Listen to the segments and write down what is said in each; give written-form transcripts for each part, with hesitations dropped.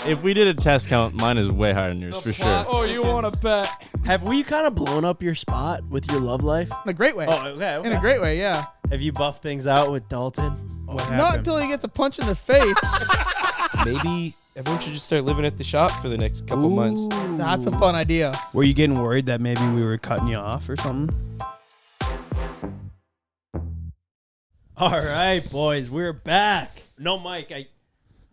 If we did a test count, mine is way higher than yours, for sure. Oh, you want to bet? Have we kind of blown up your spot with your love life? In a great way. Oh, okay. In a great way, yeah. Have you buffed things out with Dalton? Not until he gets a punch in the face. Maybe everyone should just start living at the shop for the next couple months. That's a fun idea. Were you getting worried that maybe we were cutting you off or something? All right, boys, we're back. No, Mike.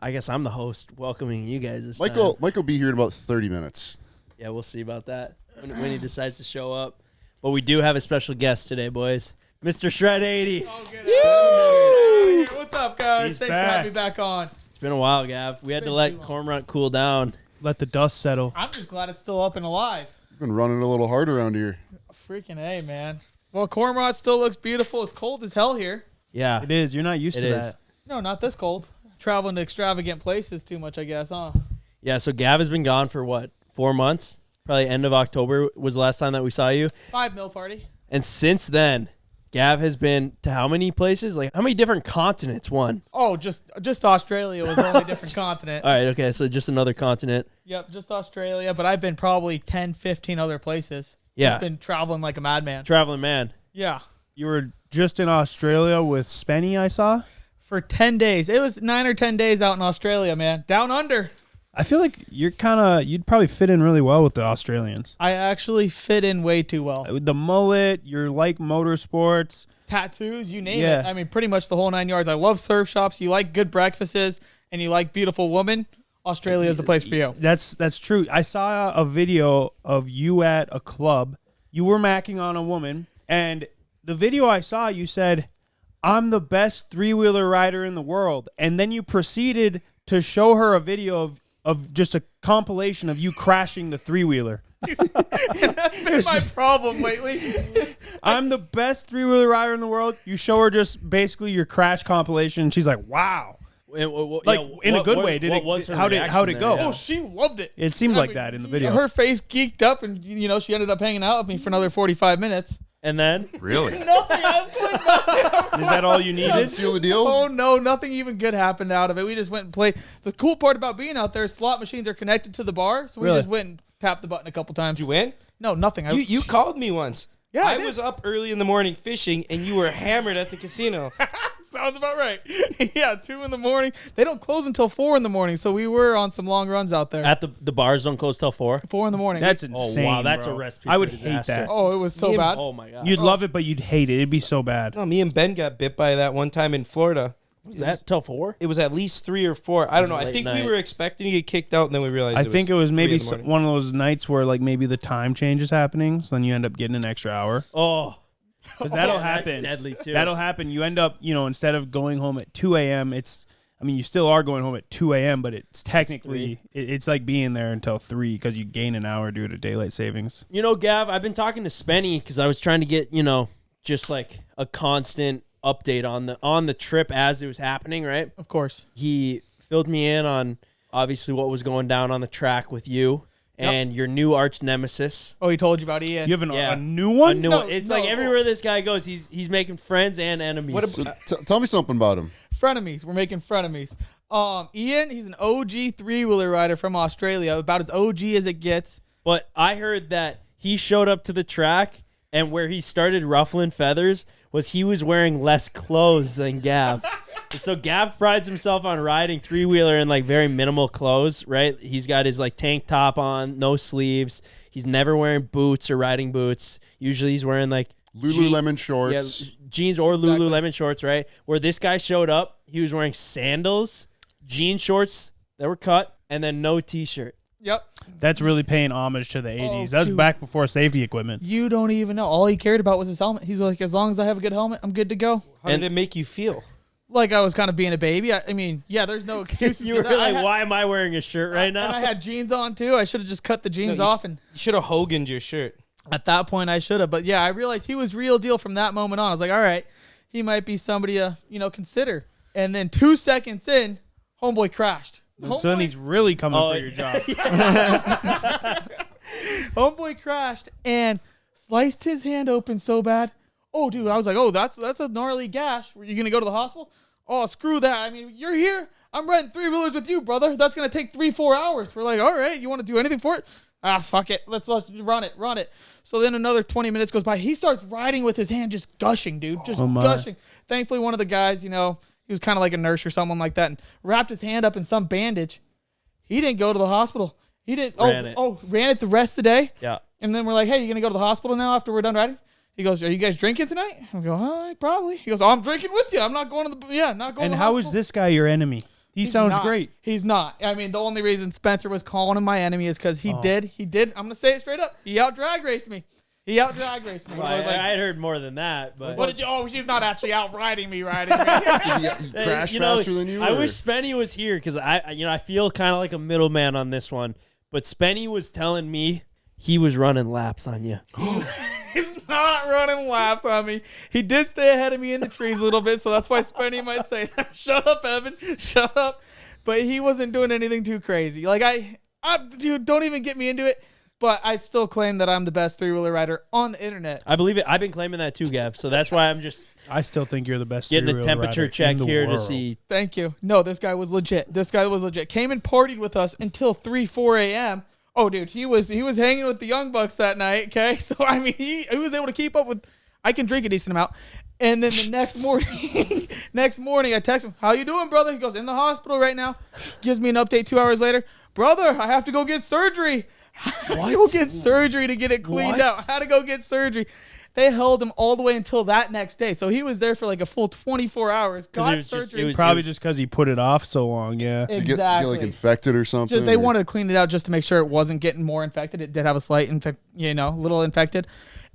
I guess I'm the host, welcoming you guys this Mike time. will be here in about 30 minutes. Yeah, we'll see about that when he decides to show up. But we do have a special guest today, boys. Mr. Shred 80. Oh, good. What's up, guys? He's Thanks back. for having me back on. It's been a while, Gav. We had to been let too long. Cormorant cool down. Let the dust settle. I'm just glad it's still up and alive. We've been running a little hard around here. Freaking A, man. Well, Cormorant still looks beautiful. It's cold as hell here. Yeah, It is. You're not used it to is. that. No, not this cold. Traveling to extravagant places too much, I guess, huh? Yeah, so Gav has been gone for what, 4 months? Probably end of October was the last time that we saw you. 5 mil party. And since then, Gav has been to how many places? Like, how many different continents? One. Oh, just Australia was the only different continent. All right, okay, so just another continent. Yep, just Australia, but I've been probably 10, 15 other places. Yeah. Just been traveling like a madman. Traveling man. Yeah. You were just in Australia with Spenny, I saw. For 10 days. It was 9 or 10 days out in Australia, man. Down under. I feel like you'd probably fit in really well with the Australians. I actually fit in way too well. With the mullet, you're like motorsports. Tattoos, you name Yeah. it. I mean, pretty much the whole 9 yards. I love surf shops. You like good breakfasts, and you like beautiful women. Australia is the place for you. That's true. I saw a video of you at a club. You were macking on a woman, and the video I saw, you said, "I'm the best three-wheeler rider in the world," and then you proceeded to show her a video of just a compilation of you crashing the three-wheeler. That's been my problem lately. I'm the best three-wheeler rider in the world. You show her just basically your crash compilation, and she's like, "Wow." Like, in a good way. How'd it go? Oh, she loved it. It seemed like that in the video. Her face geeked up, and she ended up hanging out with me for another 45 minutes. And then? Really? Nothing. Is that all you needed? Seal the deal? Oh, no, nothing even good happened out of it. We just went and played. The cool part about being out there is slot machines are connected to the bar, so we Really? just went and tapped the button a couple times. Did you win? No, nothing. You called me once. Yeah, I I did. was up early in the morning fishing, and you were hammered at the casino. Sounds about right. Yeah, 2 in the morning. They don't close until 4 in the morning, so we were on some long runs out there. At the bars don't close till 4? 4 in the morning. That's Oh, insane. wow, that's bro. a recipe I for would hate disaster. that. Oh, it was so bad. Oh, my God. You'd love it, but you'd hate it. It'd be so bad. No, me and Ben got bit by that one time in Florida. Was that till 4? It was at least 3 or 4. I don't know. I Late think night. we were expecting to get kicked out, and then we realized I think it was 3 maybe in the morning. one of those nights where like maybe the time change is happening, so then you end up getting an extra hour. Oh. Because that'll Yeah, that's happen. deadly, too. That'll happen. You end up, instead of going home at 2 a.m., you still are going home at 2 a.m., but it's technically, it's like being there until 3 because you gain an hour due to daylight savings. Gav, I've been talking to Spenny because I was trying to get, just like a constant update on the trip as it was happening, right? Of course. He filled me in on obviously what was going down on the track with you and your new arch nemesis. Oh, he told you about Ian. You have Yeah. a new one? A new No, one. It's no. like everywhere this guy goes, he's making friends and enemies. So tell me something about him. Frenemies. We're making frenemies. Ian, he's an OG three-wheeler rider from Australia, about as OG as it gets. But I heard that he showed up to the track, and where he started ruffling feathers was he was wearing less clothes than Gav. So Gav prides himself on riding three-wheeler in like very minimal clothes, right? He's got his like tank top on, no sleeves. He's never wearing boots or riding boots. Usually he's wearing like Lululemon shorts. jeans or Lululemon shorts, right? Where this guy showed up, he was wearing sandals, jean shorts that were cut, and then no t-shirt. Yep. That's really paying homage to the 80s. Oh, That was dude. back before safety equipment. You don't even know. All he cared about was his helmet. He's like, as long as I have a good helmet, I'm good to go. How did it make you feel? Like I was kind of being a baby. I mean, yeah, there's no excuses. You to were that. like, why am I wearing a shirt right now? And I had jeans on too. I should have just cut the jeans you off. And You should have Hogan'd your shirt. at that point, I should have. But yeah, I realized he was real deal from that moment on. I was like, all right, he might be somebody to consider. And then 2 seconds in, homeboy crashed. So then he's really coming for your job. Homeboy crashed and sliced his hand open so bad. Oh, dude, I was like, oh, that's a gnarly gash. Were you going to go to the hospital? Oh, screw that. I mean, you're here. I'm riding 3-wheelers with you, brother. That's going to take 3-4 hours. We're like, all right, you want to do anything for it? Ah, fuck it. Let's run it. So then another 20 minutes goes by. He starts riding with his hand just gushing, dude. Just gushing. Thankfully, one of the guys, he was kind of like a nurse or someone like that, and wrapped his hand up in some bandage. He didn't go to the hospital. He didn't. Ran it the rest of the day. Yeah. And then we're like, hey, you going to go to the hospital now after we're done riding? He goes, are you guys drinking tonight? I go, probably. He goes, I'm drinking with you. I'm not going to the, not going to the hospital. And how is this guy your enemy? He's sounds not. great. He's not. I mean, the only reason Spencer was calling him my enemy is because he did. I'm going to say it straight up. He out-drag raced me. Well, I had heard more than that, but what did you? Oh, she's not actually out riding me. He crashed faster than you. I wish Spenny was here because I feel kind of like a middleman on this one. But Spenny was telling me he was running laps on you. He's not running laps on me. He did stay ahead of me in the trees a little bit, so that's why Spenny might say, "Shut up, Evan. Shut up." But he wasn't doing anything too crazy. Like dude, don't even get me into it. But I still claim that I'm the best 3-wheeler rider on the internet. I believe it. I've been claiming that too, Gav. So that's why I'm just I still think you're the best. getting a temperature check here world. to see. Thank you. No, this guy was legit. Came and partied with us until 3-4 a.m. Oh, dude, he was hanging with the Young Bucks that night, okay? So, I mean, he was able to keep up with – I can drink a decent amount. And then the next morning, I text him, how you doing, brother? He goes, in the hospital right now. Gives me an update 2 hours later. Brother, I have to go get surgery. I had to go get surgery to get it cleaned out. I had to go get surgery. They held him all the way until that next day. So he was there for like a full 24 hours. Got surgery. Probably just because he put it off so long, yeah. To get like infected or something. They wanted to clean it out just to make sure it wasn't getting more infected. It did have a slight little infected.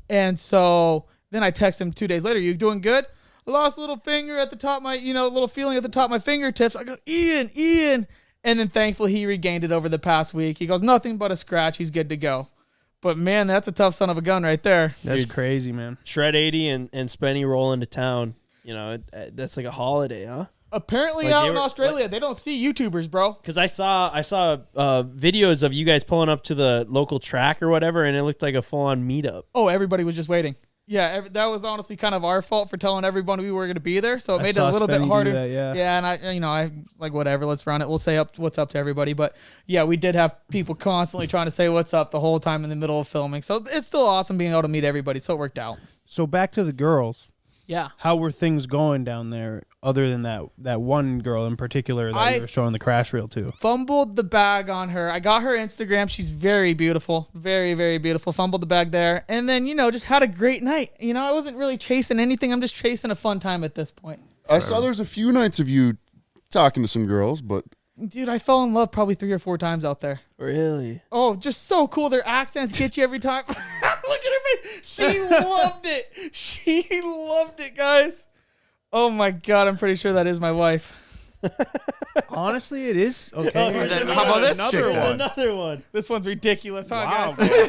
And so then I text him 2 days later, you doing good? I lost a little finger at the top of my, little feeling at the top of my fingertips. I go, Ian. And then thankfully he regained it over the past week. He goes, nothing but a scratch. He's good to go. But, man, that's a tough son of a gun right there. That's crazy, man. Shred 80 and Spenny roll into town. That's like a holiday, huh? Apparently out in Australia, they don't see YouTubers, bro. Because I saw videos of you guys pulling up to the local track or whatever, and it looked like a full-on meetup. Oh, everybody was just waiting. Yeah, that was honestly kind of our fault for telling everyone we were going to be there, so it made it a little bit harder. That, yeah, and I like whatever, let's run it. We'll say what's up to everybody, but yeah, we did have people constantly trying to say what's up the whole time in the middle of filming. So it's still awesome being able to meet everybody. So it worked out. So back to the girls. Yeah. How were things going down there other than that one girl in particular that you were showing the crash reel to? Fumbled the bag on her. I got her Instagram. She's very beautiful. Very, very beautiful. Fumbled the bag there. And then, just had a great night. I wasn't really chasing anything. I'm just chasing a fun time at this point. I saw there's a few nights of you talking to some girls, but... Dude, I fell in love probably 3 or 4 times out there. Really? Oh, just so cool. Their accents get you every time. Look at her face. She loved it. She loved it, guys. Oh, my God. I'm pretty sure that is my wife. Honestly, it is. Okay. How about this chick one? Another one. This one's ridiculous, huh, Wow, guys?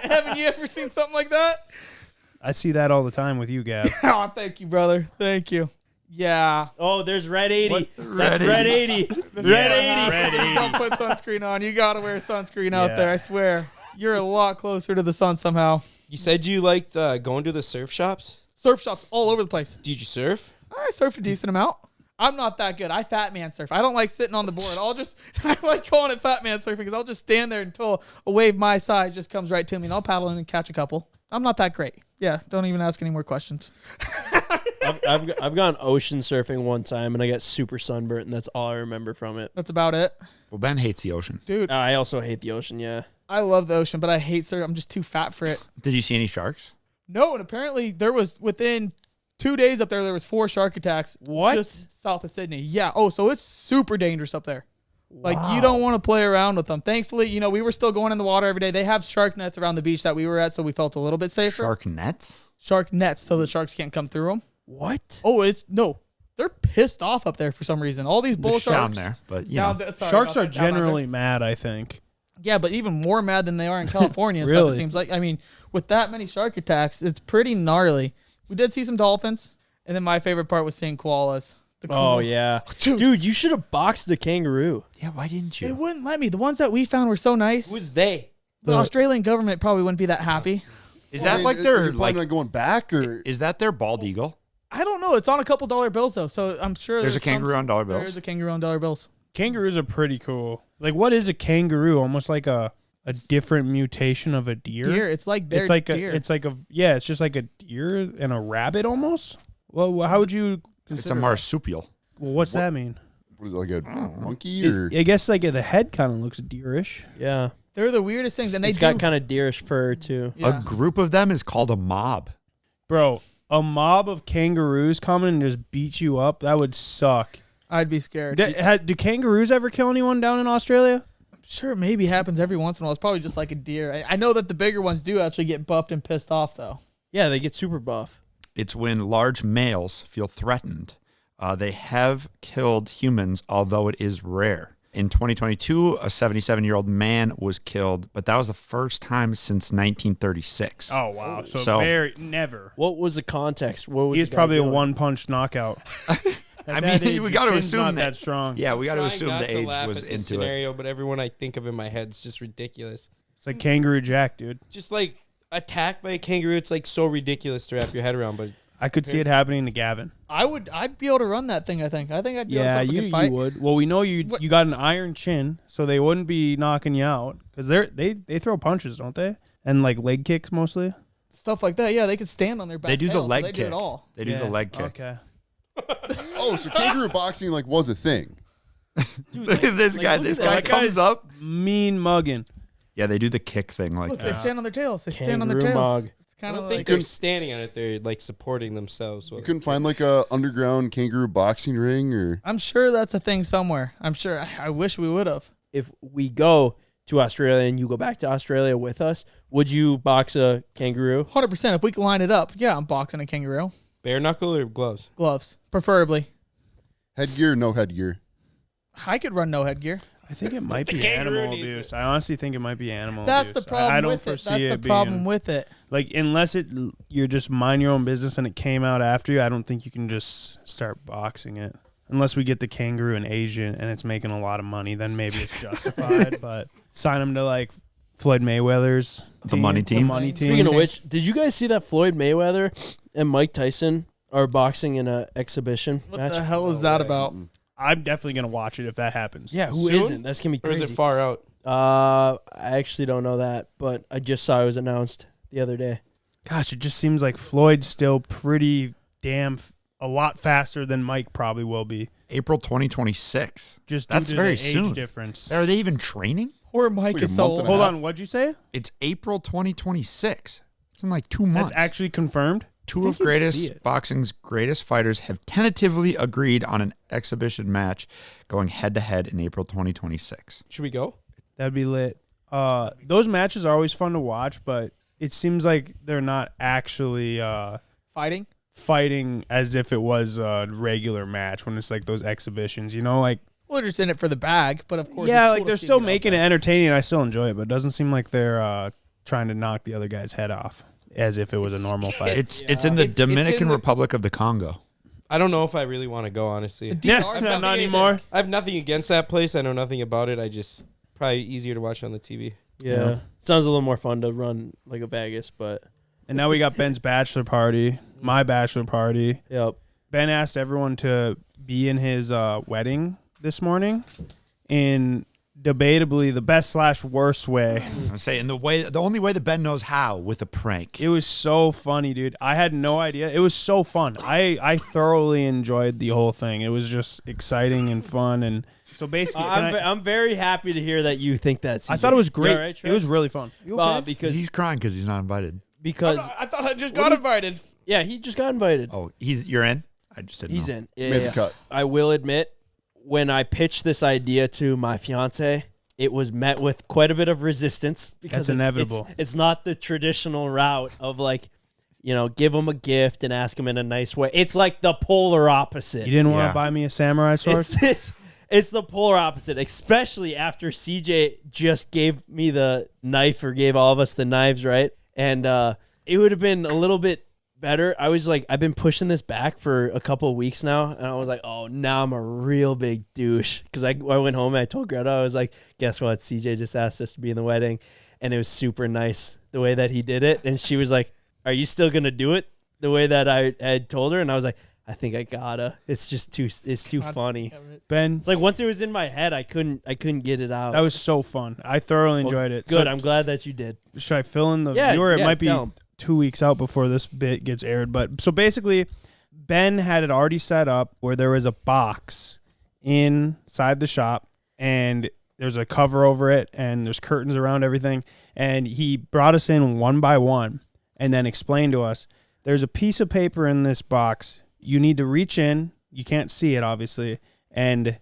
Haven't you ever seen something like that? I see that all the time with you, Gav. Oh, thank you, brother. Thank you. Yeah. Oh, there's Red 80. That's Red 80. Red 80. Don't put sunscreen on. You got to wear sunscreen out there, I swear. You're a lot closer to the sun somehow. You said you liked going to the surf shops? Surf shops all over the place. Did you surf? I surfed a decent amount. I'm not that good. I fat man surf. I don't like sitting on the board. I like calling it fat man surfing because I'll just stand there until a wave my size just comes right to me and I'll paddle in and catch a couple. I'm not that great. Yeah, don't even ask any more questions. I've gone ocean surfing one time and I got super sunburnt and that's all I remember from it. That's about it. Well, Ben hates the ocean. Dude, I also hate the ocean, yeah. I love the ocean, but I hate surf. I'm just too fat for it. Did you see any sharks? No, and apparently there was within 2 days up there was 4 shark attacks. What? Just south of Sydney. Yeah. Oh, so it's super dangerous up there. Like, you don't want to play around with them. Thankfully, we were still going in the water every day. They have shark nets around the beach that we were at, so we felt a little bit safer. Shark nets? Shark nets, so the sharks can't come through them. What? Oh, they're pissed off up there for some reason. All these bull sharks. Down there, but Sharks are generally mad, I think. Yeah, but even more mad than they are in California and stuff, Really? it seems like. I mean, with that many shark attacks, it's pretty gnarly. We did see some dolphins, and then my favorite part was seeing koalas. Oh, yeah. Dude, you should have boxed a kangaroo. Yeah, why didn't you? They wouldn't let me. The ones that we found were so nice. Who's they? The Australian government probably wouldn't be that happy. Is that like their planning on going back or Is that their bald eagle? I don't know. It's on a couple dollar bills though, so I'm sure There's a kangaroo on dollar bills. There's a kangaroo on dollar bills. Kangaroos are pretty cool. Like, what is a kangaroo? Almost like a different mutation of a deer. Deer. It's like their It's like deer. it's just like a deer and a rabbit almost. Well, how would you consider It's a that? marsupial. Well, what's that mean? What is it, like a monkey or? I guess like the head kind of looks deerish. Yeah. They're the weirdest things, and they It's do. got kind of deerish fur, too. Yeah. A group of them is called a mob. Bro, a mob of kangaroos come and just beat you up. That would suck. I'd be scared. Do kangaroos ever kill anyone down in Australia? Sure, it maybe happens every once in a while. It's probably just like a deer. I know that the bigger ones do actually get buffed and pissed off, though. Yeah, they get super buff. It's when large males feel threatened. They have killed humans, although it is rare. In 2022, a 77-year-old man was killed, but that was the first time since 1936. Oh wow! So, So- very never. What was the context? What was He's the guy probably a doing? one-punch knockout. I At mean, that age, we your gotta chin's assume not that- strong. Yeah, we got to Trying assume not the to age laugh was at this into it. scenario, but everyone I think of in my head is just ridiculous. It's like Kangaroo Jack, dude. Just like attacked by a kangaroo, it's like so ridiculous to wrap your head around. But I could see it happening to Gavin. I'd be able to run that thing. I think I'd be able to Yeah, go up you and fight. would. Well, we know you got an iron chin, so they wouldn't be knocking you out because they throw punches, don't they? And like leg kicks mostly. Stuff like that. Yeah, they could stand on their back. They do the tails, so leg they kick. Do it all. They do the leg kick. Okay. Oh, so kangaroo boxing like was a thing. Look at this guy. This guy That comes guy's up. mean mugging. Yeah, they do the kick thing like Look, that. they stand on their tails. They stand on their Kangaroo tails. mog. It's I kind don't of think like they're standing on it. They're like supporting themselves. So You couldn't find like a underground kangaroo boxing ring or. I'm sure that's a thing somewhere. I'm sure. I wish we would have. If we go to Australia and you go back to Australia with us, would you box a kangaroo? 100%. If we can line it up, yeah, I'm boxing a kangaroo. bare knuckle or gloves? Gloves, preferably. Headgear, no headgear. I could run no headgear. I think it might be kangaroo animal needs abuse. I honestly think it might be animal That's abuse. the problem I don't with it. foresee That's it the being problem with it. like unless you're just mind your own business and it came out after you. I don't think you can just start boxing it unless we get the kangaroo in Asia and it's making a lot of money. Then maybe it's justified. But sign them to like Floyd Mayweather's The money team? The money team. Speaking of which, did you guys see that Floyd Mayweather and Mike Tyson are boxing in an exhibition What match? the hell is that about? I'm definitely gonna watch it if that happens. Yeah, who Soon? isn't? That's gonna be Or is crazy. it far out? I actually don't know that, but I just saw it was announced the other day. Gosh, it just seems like Floyd's still pretty damn a lot faster than Mike probably will be. April 2026. Just That's due to very the age soon. difference. Are they even training? Poor Mike like a is so month old. and a Hold half. on, what'd you say? It's April 2026. It's in like 2 months. That's actually confirmed. Two I of think you'd see greatest it. boxing's greatest fighters have tentatively agreed on an exhibition match going head to head in April 2026. Should we go? That'd be lit. Those matches are always fun to watch, but it seems like they're not actually Fighting? fighting as if it was a regular match when it's like those exhibitions, you know, like Well, they're just in it for the bag, but of course. yeah, it's like cool to they're see still it out making there. it entertaining. I still enjoy it, but it doesn't seem like they're trying to knock the other guy's head off as if it was a normal fight. It's in the It's Dominican in the- Republic of the Congo. I don't know if I really want to go, honestly. The Yeah, DR 's not not anymore. I have nothing against that place. I know nothing about it. I just probably easier to watch on the TV. Yeah. Sounds a little more fun to run like a Vegas, but And now we got Ben's bachelor party, my bachelor party. yep. Ben asked everyone to be in his wedding this morning in debatably the best/worst way. I'm saying the only way that Ben knows how, with a prank. It was so funny, dude. I had no idea. It was so fun. I thoroughly enjoyed the whole thing. It was just exciting and fun. And so basically, I'm very happy to hear that you think that's. I thought it was great. You all right, It was really fun. because He's crying because he's not invited. I thought I just got invited. yeah, he just got invited. Oh, you're in? I just didn't He's know. in. Yeah, Made yeah. the cut. I will admit, when I pitched this idea to my fiance, it was met with quite a bit of resistance because That's inevitable. It's not the traditional route of like, give them a gift and ask them in a nice way. It's like the polar opposite. You didn't want Yeah. to buy me a samurai sword? It's the polar opposite, especially after CJ just gave me the knife or gave all of us the knives, right? And it would have been a little bit better. I was like, I've been pushing this back for a couple of weeks now, and I was like, oh, now I'm a real big douche. Because I went home and I told Greta, I was like, guess what? CJ just asked us to be in the wedding, and it was super nice the way that he did it. And she was like, are you still going to do it? the way that I had told her, and I was like, I think I gotta. It's too funny. Ben, It's like once it was in my head, I couldn't get it out. that was so fun. I thoroughly enjoyed it. Good. So, I'm glad that you did. should I fill in the Yeah, viewer? It yeah, might be tell 'em. 2 weeks out before this bit gets aired. But so basically, Ben had it already set up where there was a box inside the shop, and there's a cover over it, and there's curtains around everything. And he brought us in one by one and then explained to us, there's a piece of paper in this box. You need to reach in. You can't see it, obviously, and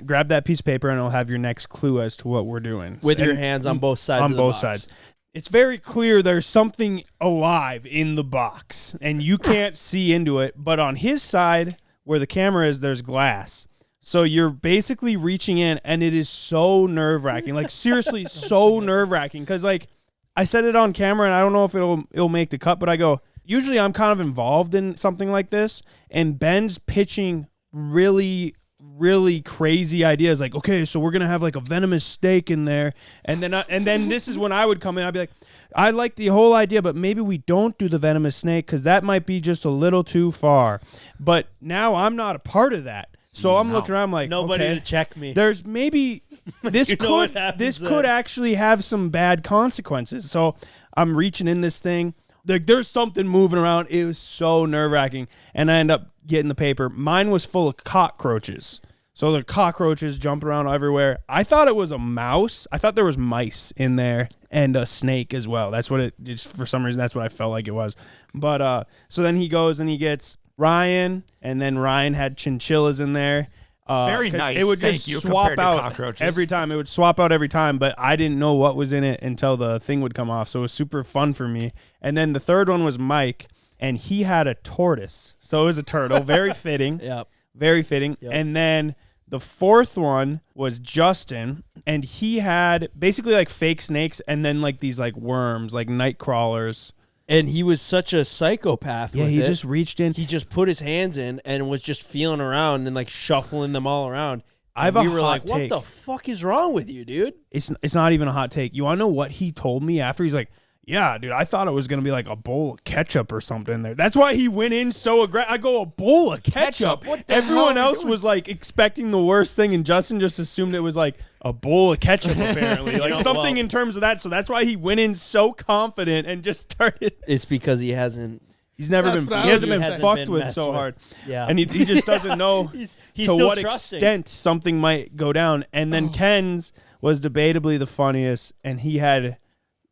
grab that piece of paper, and it'll have your next clue as to what we're doing. With your hands on both sides. On of the both box. sides. It's very clear there's something alive in the box, and you can't see into it. But on his side, where the camera is, there's glass. So you're basically reaching in, and it is so nerve-wracking. Like, seriously, so nerve-wracking. Because, like, I said it on camera, and I don't know if it'll make the cut, but I go, usually I'm kind of involved in something like this, and Ben's pitching really crazy ideas, like, okay, so we're gonna have like a venomous snake in there, and then this is when I would come in. I'd be like, I like the whole idea, but maybe we don't do the venomous snake because that might be just a little too far. But now I'm not a part of that, so I'm looking around like, Nobody okay, to check me. there's maybe this You know what happens could then. actually have some bad consequences. So I'm reaching in this thing. There's something moving around. It was so nerve-wracking. And I end up getting the paper. Mine was full of cockroaches. So the cockroaches jumping around everywhere. I thought it was a mouse. I thought there was mice in there and a snake as well. That's what for some reason, that's what I felt like it was. But so then he goes and he gets Ryan, and then Ryan had chinchillas in there. Very nice. It would Thank just you, swap compared to out cockroaches. every time. It would swap out every time, but I didn't know what was in it until the thing would come off. So it was super fun for me. And then the third one was Mike, and he had a tortoise. So it was a turtle. Very fitting. Yep. Very fitting. Yep. And then the fourth one was Justin, and he had basically like fake snakes and then like these like worms, like night crawlers. And he was such a psychopath. Yeah, with he it. just reached in. He just put his hands in and was just feeling around and like shuffling them all around. I have And a we were hot like, take. what the fuck is wrong with you, dude? It's not even a hot take. You want to know what he told me after? He's like, yeah, dude, I thought it was going to be like a bowl of ketchup or something there. That's why he went in so aggressive. I go, a bowl of ketchup? What the Everyone hell are you else doing? was like expecting the worst thing, and Justin just assumed it was like a bowl of ketchup, apparently. Like know, something well- in terms of that. So that's why he went in so confident and just started. It's because he hasn't. He's never That's been, what I he hasn't was been gonna say. fucked Hasn't with been so messed hard. Yeah. And he just doesn't know He's to still what trusting. extent something might go down. And then Ken's was debatably the funniest, and he had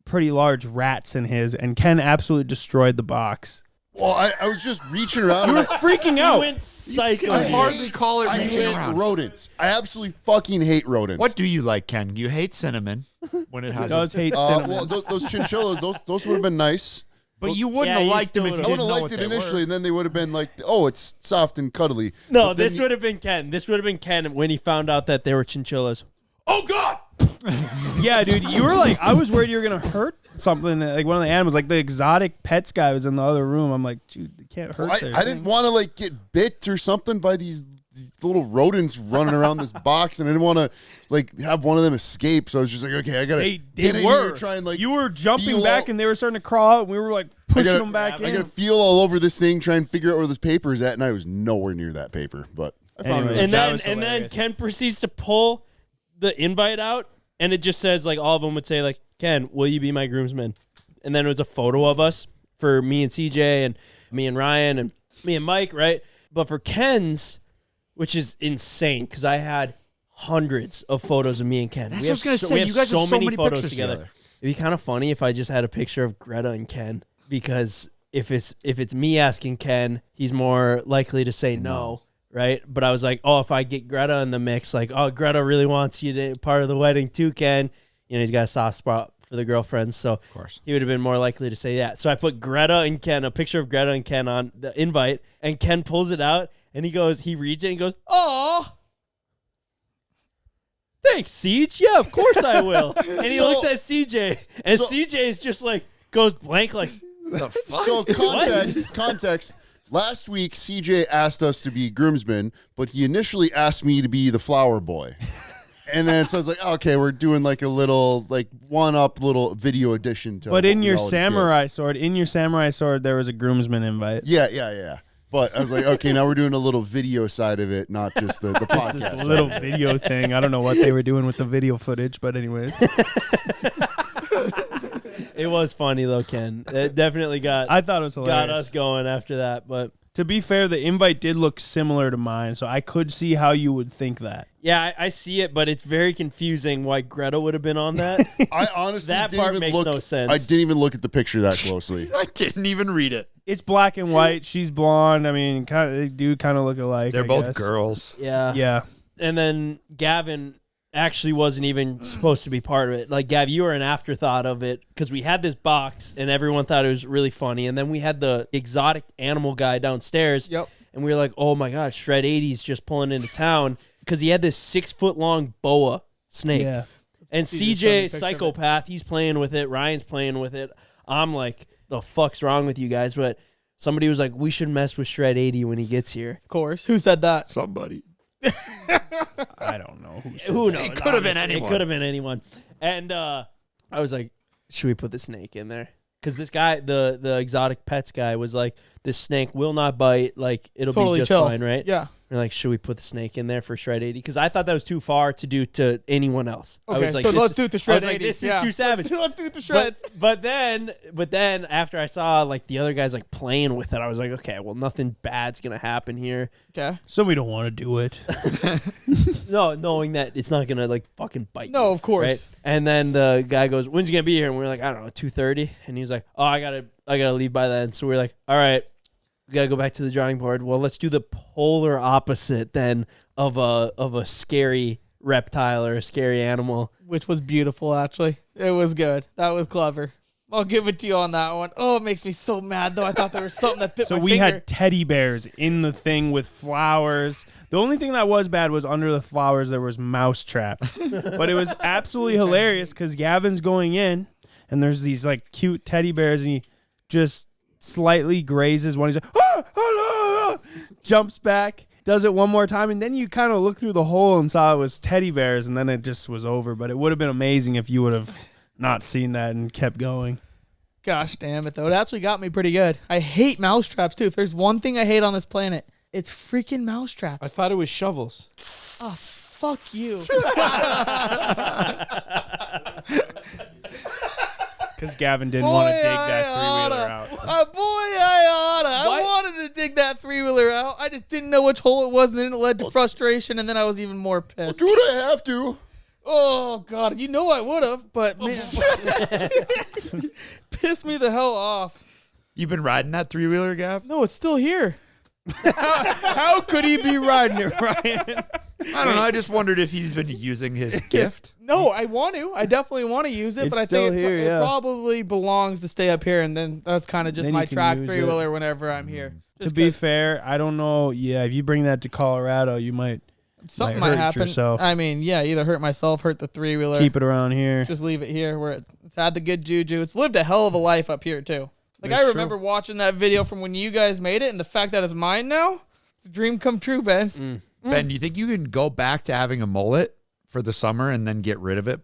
pretty large rats in his, and Ken absolutely destroyed the box. Well, I was just reaching around. You and were freaking He out. went psycho. I dude. hardly call it I reaching hate around. rodents. I absolutely fucking hate rodents. What do you like, Ken? You hate cinnamon when it He has does a, hate cinnamon. well, those chinchillas, those would have been nice. but you wouldn't Yeah, have you liked them still if you would've- I didn't would have know liked what it they initially, were. and then they would have been like, oh, it's soft and cuddly. No, But then this would have been Ken. This would have been Ken when he found out that they were chinchillas. Oh, God! Yeah, dude, you were like, I was worried you were gonna hurt something, like one of the animals, like the exotic pets guy was in the other room. I'm like, dude, you can't hurt. I didn't want to like get bit or something by these little rodents running around this box, and I didn't want to like have one of them escape. So I was just like, okay, I gotta They get in were here, try and like you were jumping feel back, all- and they were starting to crawl out, and we were like pushing gotta- them back I in. gotta feel all over this thing, try and figure out where this paper is at, and I was nowhere near that paper, but I found Anyways. it. And That then was and then hilarious. Ken proceeds to pull the invite out, and it just says like all of them would say like, Ken, will you be my groomsman? And then it was a photo of us for me and CJ and me and Ryan and me and Mike, right? But for Ken's, which is insane because I had hundreds of photos of me and Ken. That's we what I was have gonna so, say. we have You guys so have so many many photos pictures together. together. It'd be kind of funny if I just had a picture of Greta and Ken, because if it's me asking Ken, he's more likely to say no. Right. But I was like, oh, if I get Greta in the mix, like, oh, Greta really wants you to be part of the wedding too, Ken. You know, he's got a soft spot for the girlfriends. So of course. he would have been more likely to say that. So I put Greta and Ken, a picture of Greta and Ken on the invite, and Ken pulls it out and he reads it and goes, "Aw, thanks, Siege. Yeah, of course I will." And he So- looks at CJ, and so- CJ is just like, goes blank, like, the fuck? So context. Last week, CJ asked us to be groomsmen, but he initially asked me to be the flower boy. And then so I was like, okay, we're doing like a little like one-up little video edition to. But what in we your already samurai sword, there was a groomsman invite. did. Yeah. But I was like, okay, now we're doing a little video side of it, not just the podcast. This side. little video thing. I don't know what they were doing with the video footage, but anyways. It was funny though, Ken. It definitely got I thought it was hilarious. got us going after that. But To be fair, the invite did look similar to mine, so I could see how you would think that. yeah, I see it, but it's very confusing why Greta would have been on that. I honestly That didn't part even makes look. no sense. I didn't even look at the picture that closely. I didn't even read it. It's black and white. She's blonde. I mean, they do kind of look alike. They're I both guess. girls. Yeah. Yeah. And then Gavin actually wasn't even supposed to be part of it. Like, Gav, you were an afterthought of it because we had this box and everyone thought it was really funny. And then we had the exotic animal guy downstairs. Yep. And we were like, oh my God, Shred 80's just pulling into town because he had this 6-foot-long boa snake. Yeah. And See, just CJ, send me a picture of it. psychopath, he's playing with it. Ryan's playing with it. I'm like, the fuck's wrong with you guys? But somebody was like, we should mess with Shred 80 when he gets here. Of course. Who said that? Somebody. I don't know. Who knows? It could have been Obviously, anyone. It could have been anyone. And I was like, should we put the snake in there? Because this guy, the exotic pets guy, was like, this snake will not bite. Like, it'll Totally be just chill. fine, right? Yeah. We're like, should we put the snake in there for Shred 80? Because I thought that was too far to do to anyone else. I Okay, was like, so this let's is- do it to I Shred was like, 80. this is Yeah. too savage. Let's do it to shreds. But then after I saw like the other guys like playing with it, I was like, okay, well, nothing bad's gonna happen here. Okay. So we don't want to do it. No, knowing that it's not gonna like fucking bite. No, you, of course. Right? And then the guy goes, "When's he gonna be here?" And we are like, "I don't know, 2:30." And he's like, "Oh, I gotta leave by then." So we're like, "All right, we gotta go back to the drawing board." Well, let's do the polar opposite then of a scary reptile or a scary animal. Which was beautiful, actually. It was good. That was clever. I'll give it to you on that one. Oh, it makes me so mad, though. I thought there was something that fit So my we finger. had teddy bears in the thing with flowers. The only thing that was bad was under the flowers there was mouse traps. But it was absolutely hilarious because Gavin's going in and there's these like cute teddy bears and he just slightly grazes one. He's like, jumps back, does it one more time, and then you kind of look through the hole and saw it was teddy bears, and then it just was over. But it would have been amazing if you would have not seen that and kept going. Gosh damn it, though. It actually got me pretty good. I hate mousetraps, too. If there's one thing I hate on this planet, it's freaking mousetraps. I thought it was shovels. Oh, fuck you. Because Gavin didn't want to dig that three-wheeler out. Boy, I oughta. I wanted to dig that three-wheeler out. I just didn't know which hole it was, and then it led to frustration, and then I was even more pissed. Dude, I have to. Oh, God. You know I would have, but, man. Pissed me the hell off. You've been riding that 3-wheeler, Gav? No, it's still here. How could he be riding it, Ryan? I don't know. I just wondered if he's been using his gift. No, I want to. I definitely want to use it, It's but I still think here, it yeah. probably belongs to stay up here, and then that's kind of just Then my you can track use it. three-wheeler whenever I'm here. To Just be 'cause fair, I don't know. Yeah, if you bring that to Colorado, you might something might might hurt happen. yourself. I mean, yeah, either hurt myself, hurt the three-wheeler. keep it around here. Just leave it here where it's had the good juju. It's lived a hell of a life up here, too. Like, That's I remember watching that video from when you guys made it, and the fact that it's mine now, it's a dream come true, Ben. Ben, do you think you can go back to having a mullet for the summer and then get rid of it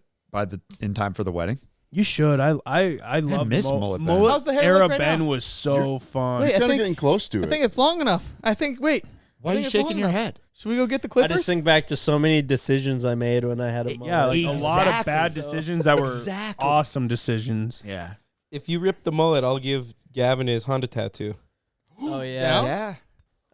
in time for the wedding? You should. I love miss mullet. mullet Ben. How's the hair era look right Ben now? was so fun. Wait, I Kind of think, getting close to I it. think it's long enough. Wait. Why I are think you it's shaking long your enough. head? Should we go get the I clippers? just think back to so many decisions I made when I had a mullet. Yeah, like a lot of Exactly. bad decisions that were Exactly. awesome decisions. Yeah. If you rip the mullet, I'll give Gavin his Honda tattoo. Oh Yeah? Yeah.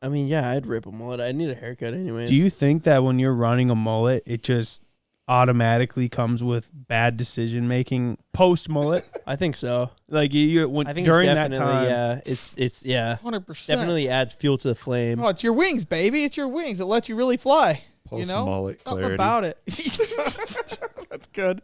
I mean, yeah, I'd rip a mullet. I need a haircut anyways. Do you think that when you're running a mullet, it just automatically comes with bad decision making post mullet? I think so. Like when I think during it's that definitely, time, yeah. It's yeah. 100%. Definitely adds fuel to the flame. Oh, it's your wings, baby. It's your wings. It lets you really fly. Post you know? mullet Something clarity. about it. That's good.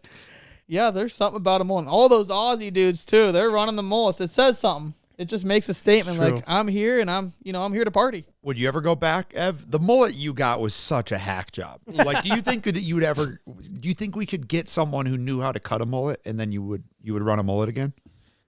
Yeah, there's something about them. And all those Aussie dudes, too. They're running the mullets. It says something. It just makes a statement It's true. like, I'm here and I'm here to party. Would you ever go back, Ev? The mullet you got was such a hack job. Like, do you think that you would ever? Do you think we could get someone who knew how to cut a mullet and then you would run a mullet again?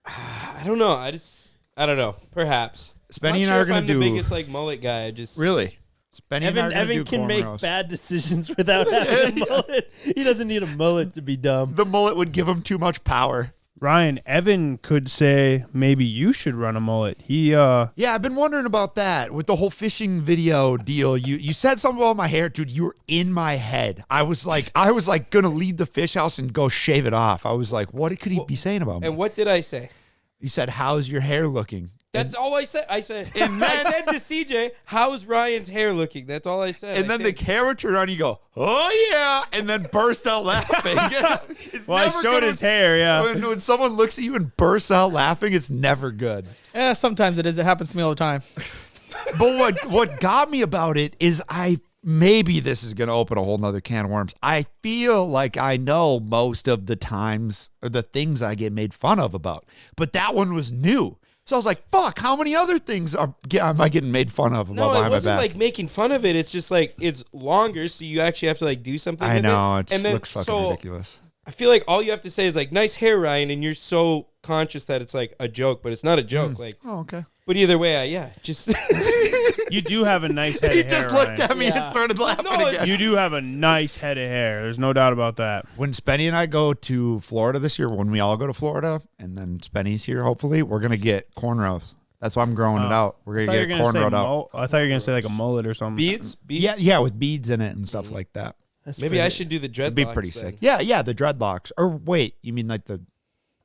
I don't know. I don't know. Perhaps. Spenny Not and sure I are if gonna I'm do the biggest like mullet guy. I just really. Spenny and I are gonna Evan do can make cornrows. bad decisions without having a mullet. He doesn't need a mullet to be dumb. The mullet would give him too much power. Ryan, Evan could say maybe you should run a mullet. Yeah, I've been wondering about that with the whole fishing video deal. You said something about my hair, dude. You were in my head. I was like gonna leave the fish house and go shave it off. I was like, what could he be saying about me? And what did I say? You said, "How's your hair looking?" That's all I said. I said to CJ, "How's Ryan's hair looking?" That's all I said. And then the camera turned on. You go, "Oh yeah," and then burst out laughing. It's Well, I never showed good his hair, yeah. When someone looks at you and bursts out laughing, it's never good. Yeah, sometimes it is. It happens to me all the time. But what got me about it is maybe this is going to open a whole nother can of worms. I feel like I know most of the times or the things I get made fun of about, but that one was new. So I was like, fuck, how many other things am I getting made fun of about No, behind it my wasn't back? like making fun of it. It's just like it's longer, so you actually have to like do something. I with know, it. it just looks fucking ridiculous. I feel like all you have to say is like nice hair, Ryan, and you're so conscious that it's like a joke, but it's not a joke. Like, Oh, okay. but either way, just You do have a nice head He of hair. just looked Ryan. at me and started laughing No, again. You do have a nice head of hair. There's no doubt about that. When Spenny and I go to Florida this year, when we all go to Florida, and then Spenny's here, hopefully, we're going to get cornrows. That's why I'm growing it out. We're I going to get cornrowed out. I thought you were gonna say like a mullet or something. beads. Yeah, with beads in it and stuff like that. Maybe I should do the dreadlocks. It'd be pretty then. sick. Yeah, the dreadlocks. Or wait, you mean like the...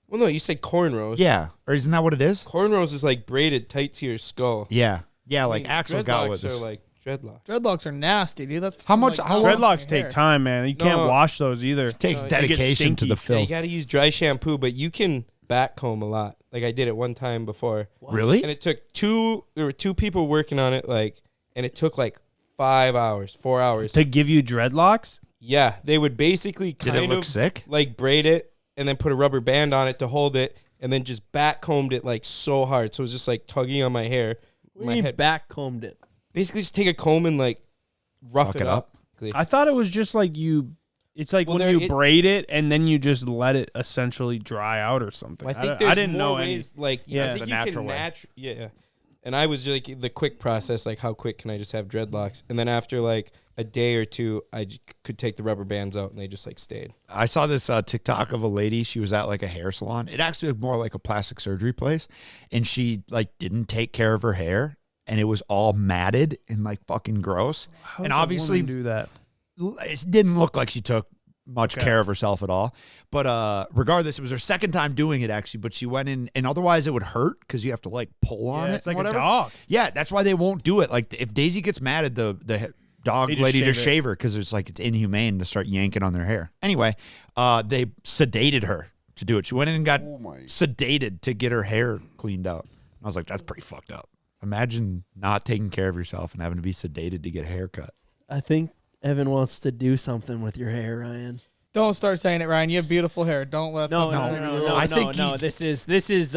Well, no, you said cornrows. Yeah, or isn't that what it is? Cornrows is like braided tight to your skull. Yeah, I like mean, Axel got with dreadlocks us. are like dreadlocks. Dreadlocks are nasty, dude. That's How long- Dreadlocks take time, man. You can't No. wash those either. Takes No, you get dedication to the stinky. Yeah, you filth. got to use dry shampoo, but you can back comb a lot. Like I did it one time before. Really? And it took there were two people working on it, like, and it took like 4 hours. To give you dreadlocks? Yeah, they would basically Did kind it look of sick? like braid it and then put a rubber band on it to hold it and then just back combed it like so hard. So it was just like tugging on my hair. What do My you mean head. back combed it? Basically just take a comb and like rough Fuck it it up. I thought it was just like you. It's like Well, when there- you braid it and then you just let it essentially dry out or something. I think there's didn't more know ways like Yeah. I It's think the you natural can way. yeah. And I was like the quick process, like how quick can I just have dreadlocks? And then after like a day or two, could take the rubber bands out and they just like stayed. I saw this TikTok of a lady. She was at like a hair salon. It actually looked more like a plastic surgery place, and she like didn't take care of her hair, and it was all matted and like fucking gross. How and does a obviously, woman do that. it didn't look like she took much care of herself at all. But regardless, it was her second time doing it actually. But she went in, and otherwise it would hurt because you have to like pull on Yeah, it. it's like and a whatever. dog. Yeah, that's why they won't do it. Like if Daisy gets mad at the dog They just lady, shave just it. shave her because it's like it's inhumane to start yanking on their hair. Anyway, they sedated her to do it. She went in and got sedated to get her hair cleaned out. I was like, that's pretty fucked up. Imagine not taking care of yourself and having to be sedated to get a haircut. I think Evan wants to do something with your hair, Ryan. Don't start saying it, Ryan. You have beautiful hair. Don't let No, them no, trigger no, you. no, I no, think no. he's- This is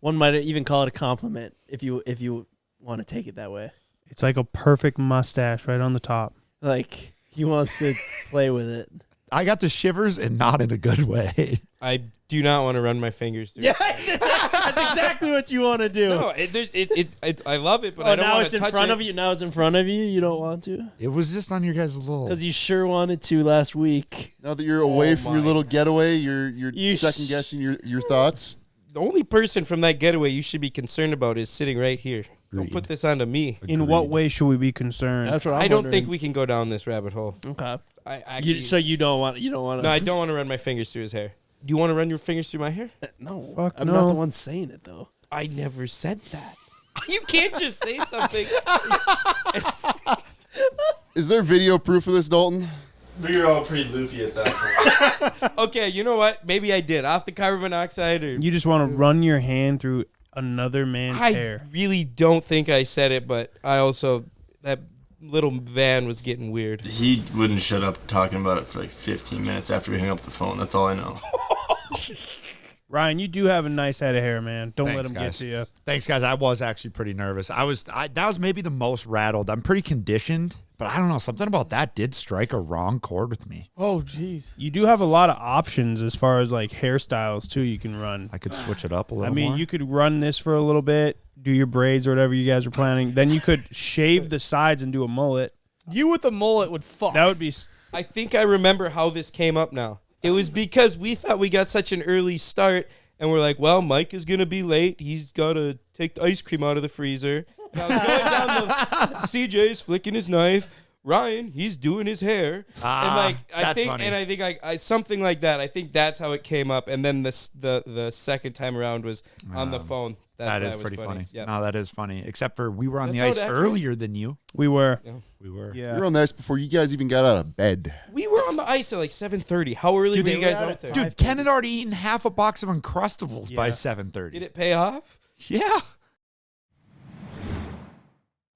one might even call it a compliment if you want to take it that way. It's like a perfect mustache right on the top. Like he wants to play with it. I got the shivers and not in a good way. I do not want to run my fingers through. Yeah, that's exactly what you want to do. No, I love it, but I don't now want it's to in touch front it. of you. Now it's in front of you. You don't want to It was just on your guys' little. because you sure wanted to last week. Now that you're away from your my. little getaway, you're You second guessing your thoughts. The only person from that getaway you should be concerned about is sitting right here. Don't Agreed. put this onto me. In what way should we be concerned? That's what I don't think we can go down this rabbit hole. Okay. I actually, So you don't want to. no, I don't want to run my fingers through his hair. Do you want to run your fingers through my hair? No, Fuck I'm no. not the one saying it though. I never said that. You can't just say something. Is there video proof of this, Dalton? We were all pretty loopy at that point. Okay, you know what? Maybe I did. Off the carbon monoxide or... You just want to run your hand through another man's I hair. really don't think I said it, but I also... That little van was getting weird. He wouldn't shut up talking about it for like 15 minutes after we hung up the phone. That's all I know. Ryan, you do have a nice head of hair, man. Don't let Thanks, him guys. get to you. Thanks, guys. I was actually pretty nervous. That was maybe the most rattled. I'm pretty conditioned, But I don't know. Something about that did strike a wrong chord with me. Oh, jeez. You do have a lot of options as far as like hairstyles too. You can run. I could switch it up a little I mean, more. you could run this for a little bit, do your braids or whatever you guys were planning. Then you could shave the sides and do a mullet. You with the mullet would fuck. That would be. I think I remember how this came up now. It was because we thought we got such an early start, and we're like, well, Mike is going to be late. He's got to take the ice cream out of the freezer. And I was going down the CJ's flicking his knife. Ryan, he's doing his hair. And like I think funny. and I think I something like that. I think that's how it came up. And then the second time around was on the phone. That That's is why it was pretty funny. Yeah. No, that is funny. Except for we were on the That's ice how it happened. earlier than you. We were. We were. Yeah. We were on the ice before you guys even got out of bed. We were on the ice at like 7:30. How early were you guys out there? Dude, Ken had already eaten half a box of Uncrustables by Yeah. 7:30. Did it pay off? Yeah.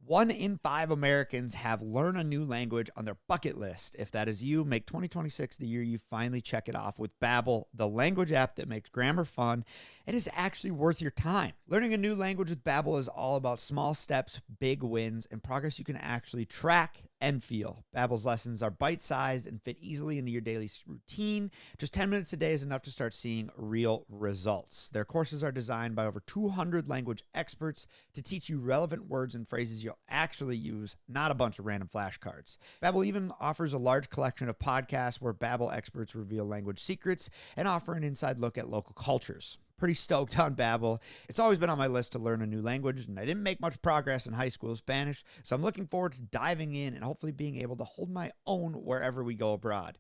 1 in 5 Americans have learn a new language on their bucket list. If that is you, make 2026 the year you finally check it off with Babbel, the language app that makes grammar fun and is actually worth your time. Learning a new language with Babbel is all about small steps, big wins, and progress you can actually track and feel. Babbel's lessons are bite-sized and fit easily into your daily routine. Just 10 minutes a day is enough to start seeing real results. Their courses are designed by over 200 language experts to teach you relevant words and phrases you'll actually use, not a bunch of random flashcards. Babbel even offers a large collection of podcasts where Babbel experts reveal language secrets and offer an inside look at local cultures. Pretty stoked on Babbel. It's always been on my list to learn a new language, and I didn't make much progress in high school Spanish, so I'm looking forward to diving in and hopefully being able to hold my own wherever we go abroad.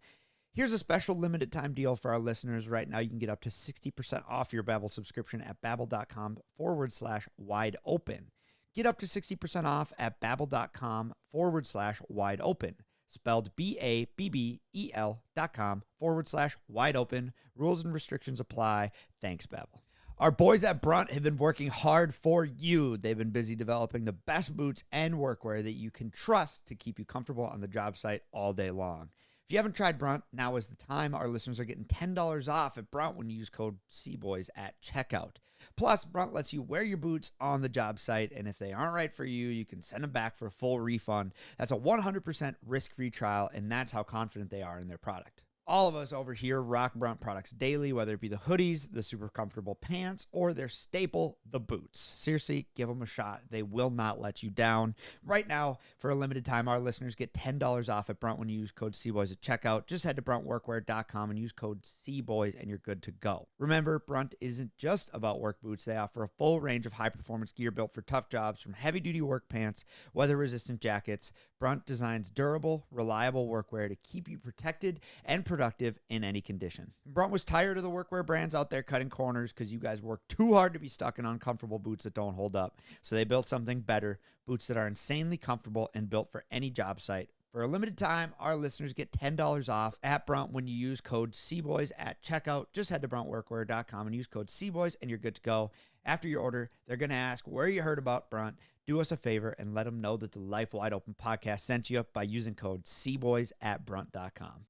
Here's a special limited time deal for our listeners. Right now, you can get up to 60% off your Babbel subscription at babbel.com/wide open. Get up to 60% off at babbel.com/wide open. Spelled BABBEL.com/wide open. Rules and restrictions apply. Thanks, Babbel. Our boys at Brunt have been working hard for you. They've been busy developing the best boots and workwear that you can trust to keep you comfortable on the job site all day long. If you haven't tried Brunt, now is the time. Our listeners are getting $10 off at Brunt when you use code CBOYS at checkout. Plus, Brunt lets you wear your boots on the job site, and if they aren't right for you, you can send them back for a full refund. That's a 100% risk-free trial, and that's how confident they are in their product. All of us over here rock Brunt products daily, whether it be the hoodies, the super comfortable pants, or their staple, the boots. Seriously, give them a shot. They will not let you down. Right now, for a limited time, our listeners get $10 off at Brunt when you use code CBOYS at checkout. Just head to bruntworkwear.com and use code CBOYS and you're good to go. Remember, Brunt isn't just about work boots. They offer a full range of high-performance gear built for tough jobs, from heavy-duty work pants, weather-resistant jackets. Brunt designs durable, reliable workwear to keep you protected and productive in any condition. Brunt was tired of the workwear brands out there cutting corners because you guys work too hard to be stuck in uncomfortable boots that don't hold up. So they built something better, boots that are insanely comfortable and built for any job site. For a limited time, our listeners get $10 off at Brunt when you use code CBOYS at checkout. Just head to bruntworkwear.com and use code CBOYS and you're good to go. After your order, they're going to ask where you heard about Brunt. Do us a favor and let them know that the Life Wide Open podcast sent you by using code CBOYS at brunt.com.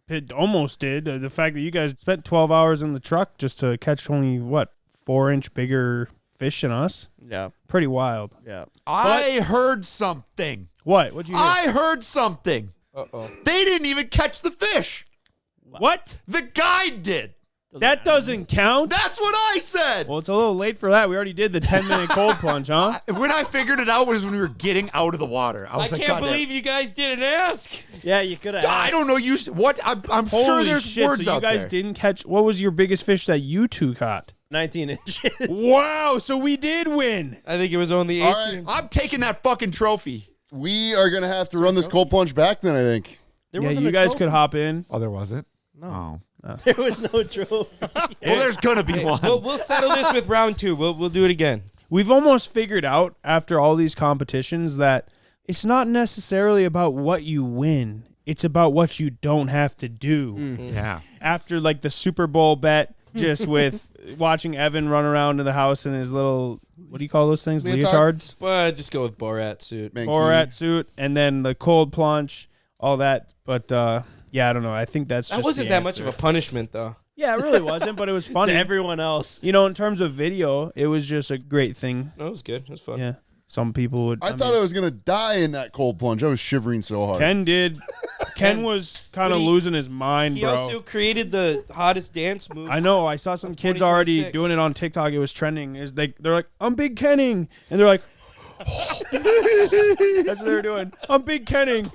It almost did. The fact that you guys spent 12 hours in the truck just to catch only, 4-inch bigger fish than us? Yeah. Pretty wild. Yeah. I heard something. What? What'd you hear? I heard something. Uh-oh. They didn't even catch the fish. What? The guide did. That doesn't count? That's what I said. Well, it's a little late for that. We already did the 10-minute cold plunge, huh? When I figured it out was when we were getting out of the water. I I was like, can't God believe you guys didn't ask. Yeah, you could have. I don't know. What? I'm sure Holy there's shit, words so you out guys there. didn't catch... What was your biggest fish that you two caught? 19 inches. Wow, so we did win. I think it was only All 18. right. I'm taking that fucking trophy. We are going to have to run this cold plunge back then, I think. There Yeah, wasn't you a guys trophy. could hop in. Oh, there wasn't? No. There was no trophy. Well, there's gonna be one. We'll settle this with round 2. We'll do it again. We've almost figured out after all these competitions that it's not necessarily about what you win. It's about what you don't have to do. Yeah. After like the Super Bowl bet, just with watching Evan run around in the house in his little, what do you call those things? Leotard? Leotards? But just go with Borat suit. Mankini. Borat suit, and then the cold plunge, all that. But yeah, I don't know. I think that's That just wasn't the that much answer. of a punishment, though. Yeah, it really wasn't, but it was To funny. everyone else. You know, in terms of video, it was just a great thing. No, it was good. It was fun. Yeah. Some people would. I thought I was gonna die in that cold plunge. I was shivering so hard. Ken did. Ken was kind of losing his mind, He bro. also created the hottest dance move. I know. I saw some kids already 2026. doing it on TikTok. It was trending. They're like, I'm Big Kenning, and they're like, that's what they're doing. I'm Big Kenning.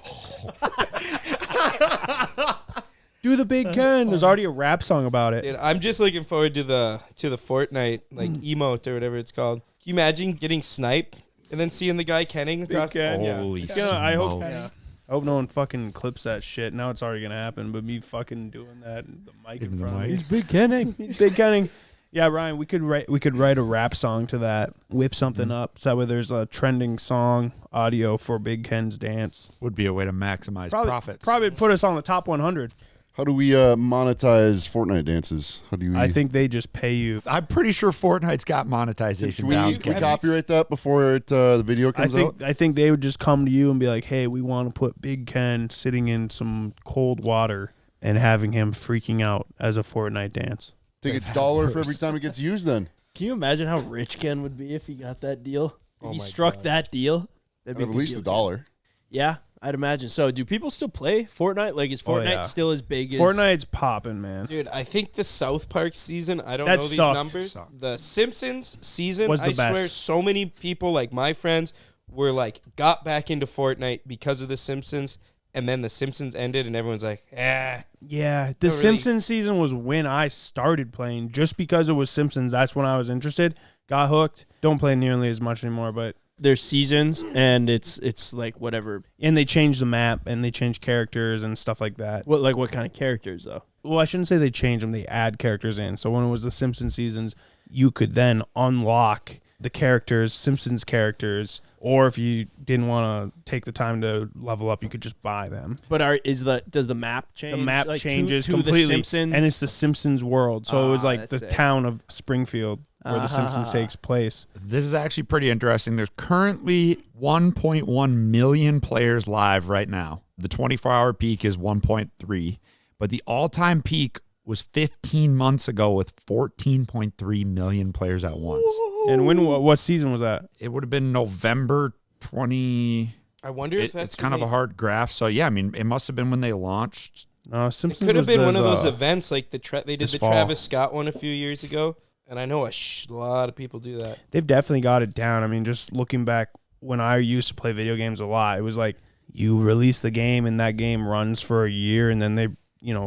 Do the Big Ken. There's already a rap song about it. Dude, I'm just looking forward to the Fortnite like emote or whatever it's called. Can you imagine getting sniped and then seeing the guy kenning across? Ken, yeah. Holy It's gonna- I hope. smokes. Yeah. I hope no one fucking clips that shit. Now it's already gonna happen. But me fucking doing that, and the mic in Hitting the front of me. mic. Big Kenning. He's Big Kenning. Yeah, Ryan, we could write a rap song to that. Whip something up so that way there's a trending song audio for Big Ken's dance. Would be a way to maximize profits. Probably put us on the top 100. How do we monetize Fortnite dances? How do we? I think they just pay you. I'm pretty sure Fortnite's got monetization Can we, down. can we copyright that before the video comes out? I think they would just come to you and be like, "Hey, we want to put Big Ken sitting in some cold water and having him freaking out as a Fortnite dance." Take $1 for every time it gets used. Then Can you imagine how rich Ken would be if he got that deal? If Oh he my struck God. that deal, that'd be at a good least deal, $1. Ken. Yeah, I'd imagine. So, do people still play Fortnite? Like, is Fortnite yeah. still as big as Fortnite's popping, man. Dude, I think the South Park season, I don't That know these sucked. numbers. The Simpsons season, Was the I swear best. so many people, like my friends, were like, got back into Fortnite because of the Simpsons, and then the Simpsons ended, and everyone's like, Yeah, the Not really. Simpsons season was when I started playing. Just because it was Simpsons, that's when I was interested. Got hooked. Don't play nearly as much anymore, but there's seasons and it's like whatever. and they changed the map and they changed characters and stuff like that. What kind of characters though? Well, I shouldn't say they changed them. They add characters in. So when it was the Simpsons seasons, you could then unlock the characters, Simpsons characters, or if you didn't want to take the time to level up, you could just buy them. But does the map change? The map like, changes to completely, The Simpsons? and it's the Simpsons world. So it was like that's the sick. town of Springfield where the Simpsons takes place. This is actually pretty interesting. There's currently 1.1 million players live right now. The 24-hour peak is 1.3, but the all-time peak was 15 months ago with 14.3 million players at once. And what season was that? It would have been November 20. I wonder if that's It's kind of a hard graph. So, yeah, I mean, it must have been when they launched. No, It Simpsons could have was been one of those uh, events like they did this the fall. Travis Scott one a few years ago, and I know a lot of people do that. They've definitely got it down. I mean, just looking back when I used to play video games a lot, it was like you release the game and that game runs for a year and then they,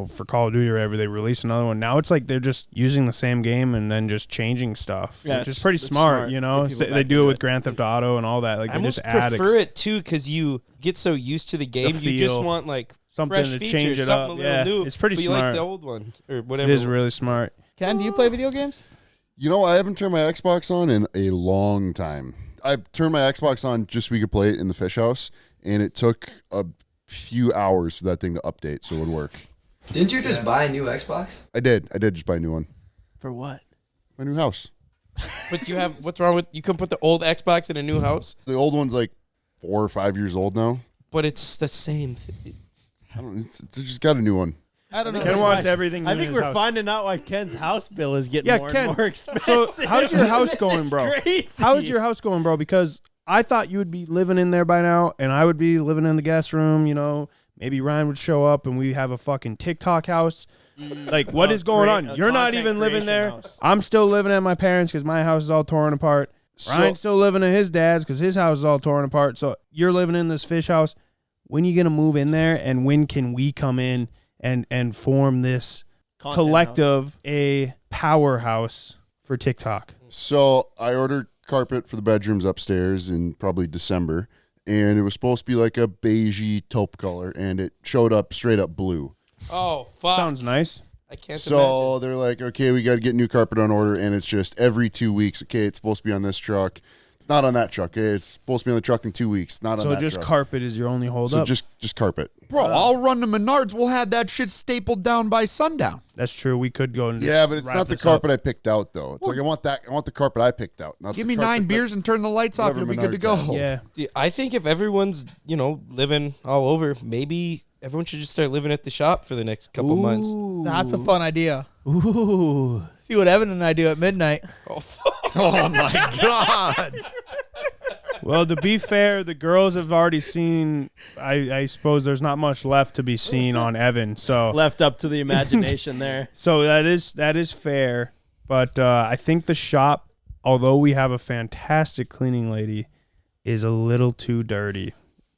for Call of Duty or whatever, they release another one. Now it's like they're just using the same game and then just changing stuff, Yeah, which is it's- pretty it's smart, smart. Get people They back do it into with it. Grand Theft Auto and all that. Like I they almost just add prefer it too because you get so used to the game, you just feel. want like Something fresh to features, change it something up. a little Yeah, new. it's pretty but you like smart. the old one or It whatever. is really smart. Ken, do you play video games? I haven't turned my Xbox on in a long time. I turned my Xbox on just so we could play it in the fish house, and it took a few hours for that thing to update so it would work. Didn't you just buy a new Xbox? I did just buy a new one. For what? My new house. But you have what's wrong with you couldn't put the old Xbox in a new house? The old one's like 4 or 5 years old now. But it's the same thing. I don't. They just got a new one. I don't know. Ken wants everything new I in think his we're house. finding out why Ken's house bill is getting Yeah, more Ken, and more expensive. So how's your house This going, is bro? Crazy. How's your house going, bro? Because I thought you would be living in there by now, and I would be living in the guest room. Maybe Ryan would show up, and we have a fucking TikTok house. Like, what is going on? You're not even living there. House. I'm still living at my parents' because my house is all torn apart. Ryan's still living at his dad's because his house is all torn apart. So you're living in this fish house. When you gonna move in there, and when can we come in and form this Content collective a powerhouse for TikTok? So I ordered carpet for the bedrooms upstairs in probably December, and it was supposed to be like a beigey taupe color, and it showed up straight up blue. Oh fuck! Sounds nice. I can't So they're like, okay, we got to get new carpet on order, and it's just every 2 weeks. Okay, it's supposed to be on this truck. It's not on that truck. Okay, it's supposed to be on the truck in 2 weeks. Not on So that just truck. carpet is your only hold So up. just carpet. Bro, I'll run to Menards. We'll have that shit stapled down by sundown. That's true. We could go and just Yeah, but it's wrap not the this carpet up. I picked out though. It's like I want the carpet I picked out. Not Give the me carpet 9 that- beers and turn the lights off. Whatever You'll be good to Menards go. has. Yeah. imagine. I think if everyone's living all over, maybe everyone should just start living at the shop for the next couple months. That's a fun idea. Ooh. See what Evan and I do at midnight. Oh my God. Well, to be fair, the girls have already seen. I suppose there's not much left to be seen on Evan. So Left up to the imagination there. So that is fair. But I think the shop, although we have a fantastic cleaning lady, is a little too dirty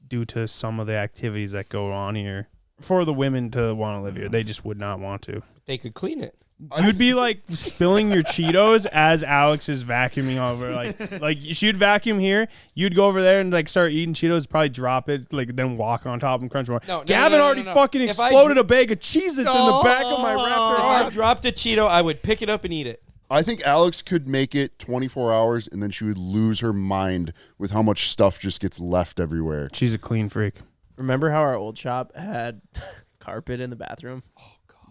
due to some of the activities that go on here. For the women to want to live here, they just would not want to. They could clean it. You'd be like spilling your Cheetos as Alex is vacuuming over. Like she'd vacuum here, you'd go over there and like start eating Cheetos, probably drop it, like then walk on top and crunch more. Gavin already fucking exploded a bag of Cheez-Its in the back of my Raptor If I arm. dropped a Cheeto, I would pick it up and eat it. I think Alex could make it 24 hours, and then she would lose her mind with how much stuff just gets left everywhere. She's a clean freak. Remember how our old shop had carpet in the bathroom?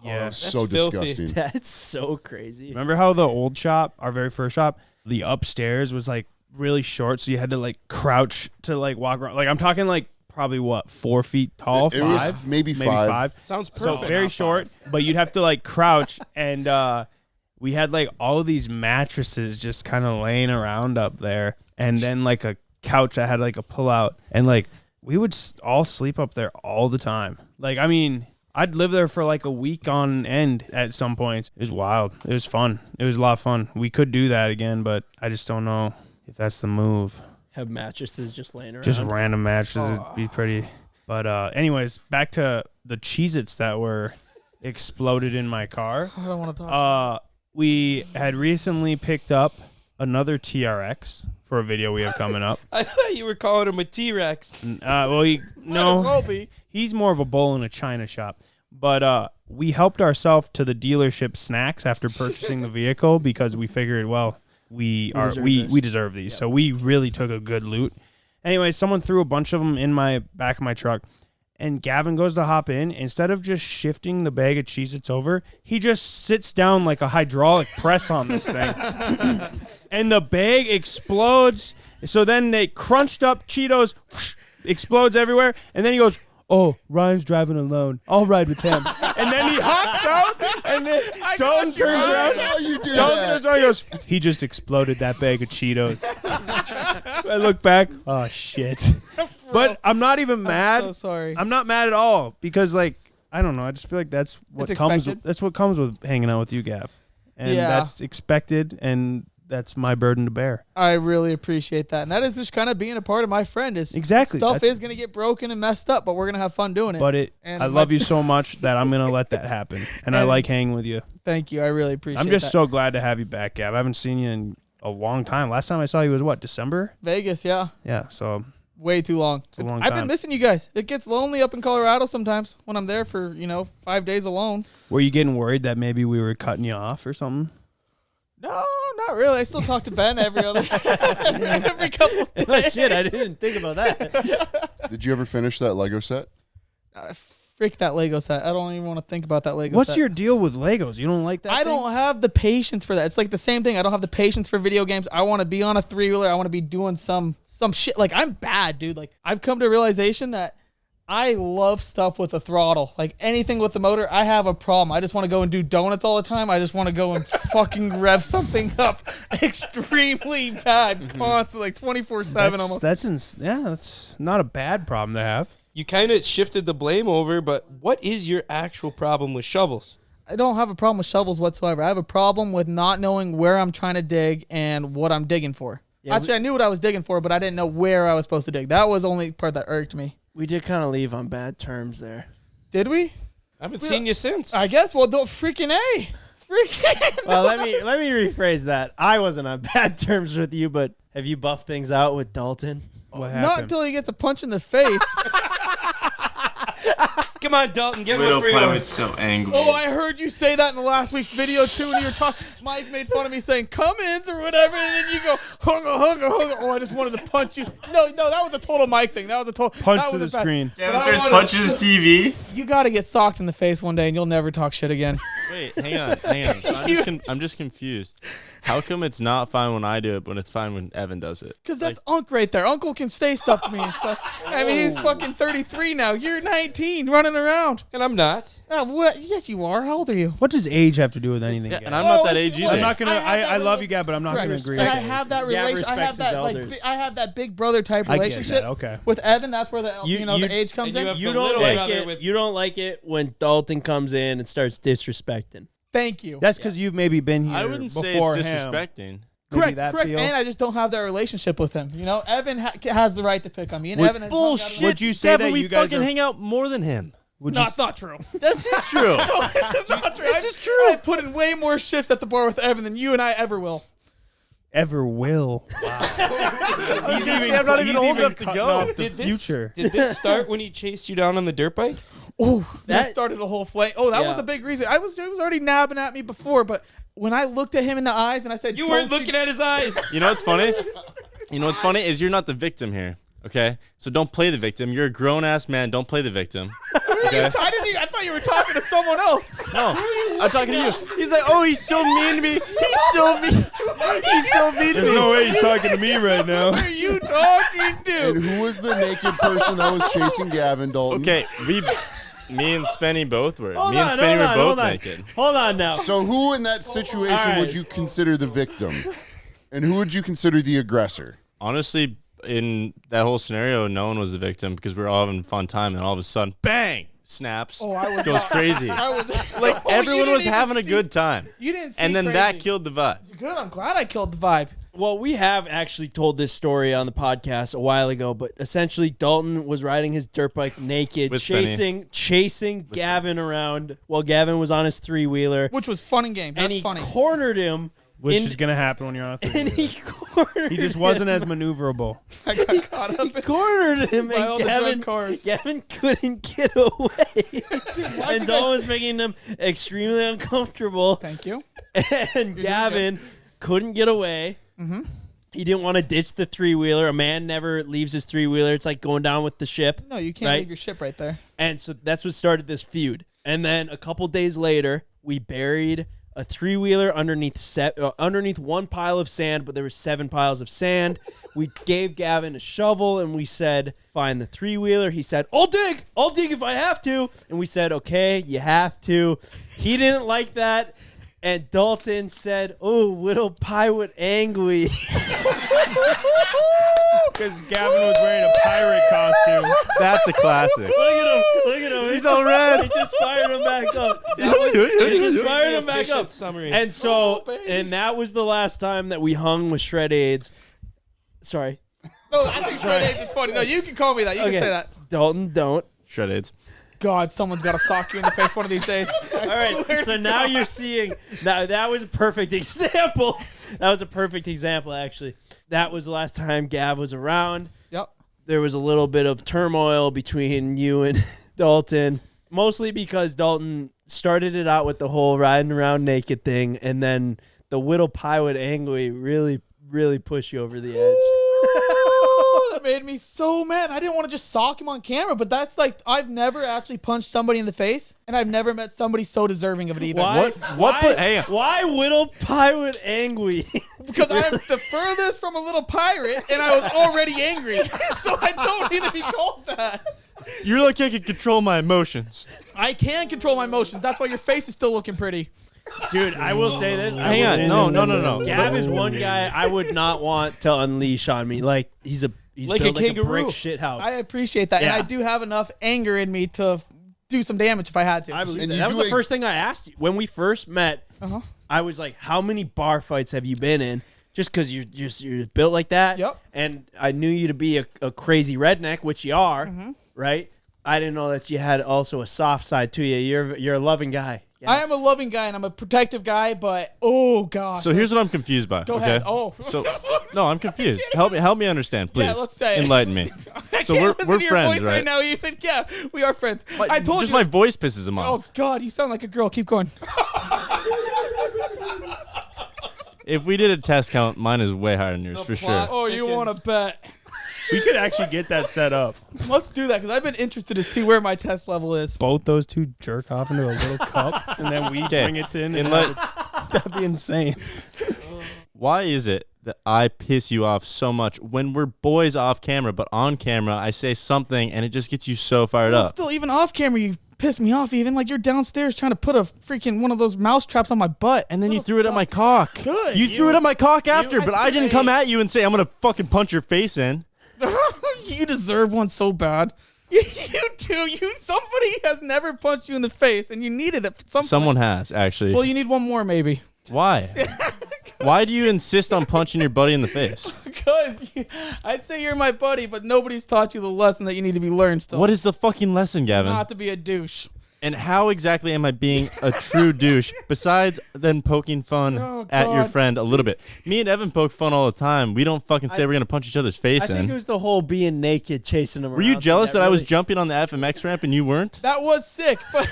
Yeah, So filthy. disgusting. That's so crazy. Remember how the old shop, our very first shop, the upstairs was like really short, so you had to like crouch to like walk around. Like I'm talking like probably what 4 feet tall, It was five, maybe five. Sounds So perfect. very short, but you'd have to like crouch, and we had like all of these mattresses just kind of laying around up there, and then like a couch that had like a pull out, and like we would all sleep up there all the time. Like I mean, I'd live there for like a week on end at some points. It was wild. It was fun. It was a lot of fun. We could do that again, but I just don't know if that's the move. Have mattresses just laying around. Just random mattresses would be pretty. But anyways, back to the Cheez-Its that were exploded in my car. I don't want to talk. We had recently picked up another TRX for a video we have coming up. I thought you were calling him a T-Rex. Well, Might as well be. he's more of a bull in a china shop. But we helped ourselves to the dealership snacks after purchasing the vehicle because we figured, well, we deserve these. So we really took a good loot. Anyway, someone threw a bunch of them in my back of my truck. And Gavin goes to hop in. Instead of just shifting the bag of Cheez-Its over, he just sits down like a hydraulic press on this thing. And the bag explodes. So then they crunched up Cheetos, explodes everywhere. And then he goes, "Oh, Ryan's driving alone. I'll ride with him." And then he hops out. And then Dalton turns around. Dalton turns around and goes, "He just exploded that bag of Cheetos." I look back. Oh, shit. But I'm not even mad. I'm so sorry. I'm not mad at all because, like, I don't know. I just feel like that's what It's comes. expected. That's what comes with hanging out with you, Gav, and Yeah. that's expected, and that's my burden to bear. I really appreciate that. And that is just kind of being a part of my friend. Is Exactly. Stuff That's- is going to get broken and messed up, but we're going to have fun doing it. But And I my- love you so much that I'm gonna let that happen, and I And- like hanging with you. Thank you. I really appreciate it. I'm just so glad to have you back, Gav. I haven't seen you in a long time. Last time I saw you was what, December? Vegas, yeah. Yeah. So Way too long. a long I've been time. missing you guys. It gets lonely up in Colorado sometimes when I'm there for, 5 days alone. were you getting worried that maybe we were cutting you off or something? No, not really. I still talk to Ben every couple of days. Oh, shit, I didn't think about that. Did you ever finish that Lego set? Freak that Lego set. I don't even want to think about that Lego What's set. your deal with Legos? You don't like that? I don't have the patience for that. It's like the same thing. I don't have the patience for video games. I want to be on a three-wheeler. I want to be doing some shit. Like, I'm bad, dude. Like, I've come to a realization that I love stuff with a throttle. Like, anything with the motor, I have a problem. I just want to go and do donuts all the time. I just want to go and fucking rev something up extremely bad, constantly, like 24/7 almost. That's not a bad problem to have. You kind of shifted the blame over, but what is your actual problem with shovels? I don't have a problem with shovels whatsoever. I have a problem with not knowing where I'm trying to dig and what I'm digging for. Actually, I knew what I was digging for, but I didn't know where I was supposed to dig. That was the only part that irked me. We did kind of leave on bad terms there. Did we? I haven't seen you since. I guess. Well, freaking A. Freaking. Well, let me rephrase that. I wasn't on bad terms with you, but have you buffed things out with Dalton? What Not happened? until he gets a punch in the face. Come on, Dalton, give him a Widow free one. Pilot's still angry. Oh, I heard you say that in the last week's video too. When you were talking, Mike made fun of me saying "come-ins" or whatever, and then you go "hugga, hugga, hugga." Oh, I just wanted to punch you. No, that was a total Mike thing. That was a total Punch that to was the a bad- screen. Gavin But I starts wanna- punching his TV. You got to get socked in the face one day, and you'll never talk shit again. Wait, hang on. So I'm just confused. How come it's not fine when I do it, but it's fine when Evan does it? Because that's Unc right there. Uncle can say stuff to me and stuff. I mean, he's fucking 33 now. You're 19, running around. And I'm not. What? Yes, you are. How old are you? What does age have to do with anything? Yeah, Gab? and I'm not that age either. I'm not gonna. I love you, guy, Gab, but I'm not gonna agree. And with I you. have that Gab relationship. I have respects that his like. elders. I have that big brother type I get relationship. that, okay. With Evan, that's where the the age comes and you in. have You the don't little like brother it. with- You don't like it when Dalton comes in and starts disrespecting. Thank you. That's because you've maybe been here. I wouldn't say before it's him. disrespecting. Maybe Correct, that correct. feel? And I just don't have that relationship with him. You know, Evan has the right to pick on me, and Evan has Bullshit. Would you say Gavin, that we you guys fucking are- hang out more than him? Would No, you it's not true. This is true. This is not true. This is true. I put in way more shifts at the bar with Evan than you and I ever will. ever will? He's I'm not even old enough to cutting go. off the future. Did this start when he chased you down on the dirt bike? Oh, that That- started a whole flame. Oh, that Yeah. was a big reason. He was already nabbing at me before, but when I looked at him in the eyes and I said, You weren't looking at his eyes. You know what's funny? You know what's funny is you're not the victim here. Okay, so don't play the victim. You're a grown ass man. Don't play the victim. Okay. I thought you were talking to someone else. No, I'm talking to you. He's like, oh, he's so mean to me. He's so mean. He's so mean to There's me. no way he's talking to me right now. Who are you talking And to? who was the naked person that was chasing Gavin, Dalton? Okay, me and Spenny both were. Hold me and on, Spenny hold were on, both hold on. naked. Hold on now. So who in that situation All right. would you consider the victim? And who would you consider the aggressor? Honestly, in that whole scenario, no one was the victim because we were all having a fun time, and all of a sudden, bang! Snaps. Oh, I was goes crazy. I was Like Oh, everyone you was didn't having a even good time, You didn't see and then crazy. that killed the vibe. Good. I'm glad I killed the vibe. Well, we have actually told this story on the podcast a while ago, but essentially Dalton was riding his dirt bike naked, With Spenny. chasing Gavin around while Gavin was on his three-wheeler, Which was fun and game. That's and he funny. cornered him. Which in- is gonna happen when you're on a And three. he cornered He just wasn't as maneuverable. I got caught up. cornered him, By all and the drug cars. Gavin couldn't get away. And Dalton was making him extremely uncomfortable. Thank you. And Gavin couldn't get away. Mm-hmm. He didn't want to ditch the three-wheeler. A man never leaves his three-wheeler. It's like going down with the ship. No, you can't Right? leave your ship right there. And so that's what started this feud. And then a couple days later, we buried a three-wheeler underneath one pile of sand, but there were 7 piles of sand. We gave Gavin a shovel, and we said, find the three-wheeler. He said, I'll dig if I have to. And we said, okay, you have to. He didn't like that. And Dalton said, oh, little pirate angry. Because Gavin was wearing a pirate costume. That's a classic. Look at him. He's all red. He just fired him back up. He just fired him back up. Summary. And so, baby. and that was the last time that we hung with Shred Aids. Sorry. No, I think Shred Aids is funny. No, you can call me that. You can say that. Dalton, don't. Shred aids. God, someone's got to sock you in the face one of these days. All right. So now you're seeing that was a perfect example. That was a perfect example, actually. That was the last time Gav was around. Yep. There was a little bit of turmoil between you and Dalton, mostly because Dalton started it out with the whole riding around naked thing, and then the Whittle Pirate angry really pushed you over the edge. That made me so mad. I didn't want to just sock him on camera, but that's like, I've never actually punched somebody in the face, and I've never met somebody so deserving of it either. Why Whittle Pirate angry? Because I'm the furthest from a little pirate, and I was already angry. So I don't need to be called that. You're like I can control my emotions. I can control my emotions. That's why your face is still looking pretty. Dude, I will say this. Hang on. No. Gav is one guy I would not want to unleash on me. Like he's Like built a like a kangaroo. brick shit house. I appreciate that, and Yeah. I do have enough anger in me to do some damage if I had to. I believe And that. you That was do the first thing I asked you when we first met. Uh-huh. I was like, "How many bar fights have you been in?" Just because you're built like that. Yep. And I knew you to be a crazy redneck, which you are, right? I didn't know that you had also a soft side to you. You're a loving guy. Yeah. I am a loving guy and I'm a protective guy, but oh gosh. So here's what I'm confused by. Go okay? ahead. Oh. So no, I'm confused. Help me understand, please. Yeah, let's say it. Enlighten me. I So can't we're listen to your friends, voice right? now, Ethan. Yeah, we are friends. I told just you. my voice pisses him off. Oh God, you sound like a girl. Keep going. If we did a test count, mine is way higher than yours for plot- sure. Oh, you want to bet? We could actually get that set up. Let's do that because I've been interested to see where my test level is. Both those two jerk off into a little cup, and then we Okay. bring it in. Enlighten- That'd be insane. why is it that I piss you off so much when we're boys off camera, but on camera I say something and it just gets you so fired up? Still, even off camera, you piss me off. Even like you're downstairs trying to put a freaking one of those mouse traps on my butt, And then you threw it at my cock. Good. You threw it at my cock after, but I didn't come at you and say I'm gonna fucking punch your face in. You deserve one so bad. You do. Somebody has never punched you in the face, and you needed it. Someone has actually. Well, you need one more, maybe. Why? Why do you insist on punching your buddy in the face? Because I'd say you're my buddy, but nobody's taught you the lesson that you need to be learned still. What is the fucking lesson, Gavin? Not to be a douche. And how exactly am I being a true douche besides then poking fun at your friend a little bit? Me and Evan poke fun all the time. We don't fucking say we're going to punch each other's face I in. think it was the whole being naked, chasing him around. Were you jealous that I was really- jumping on the FMX ramp and you weren't? That was sick, but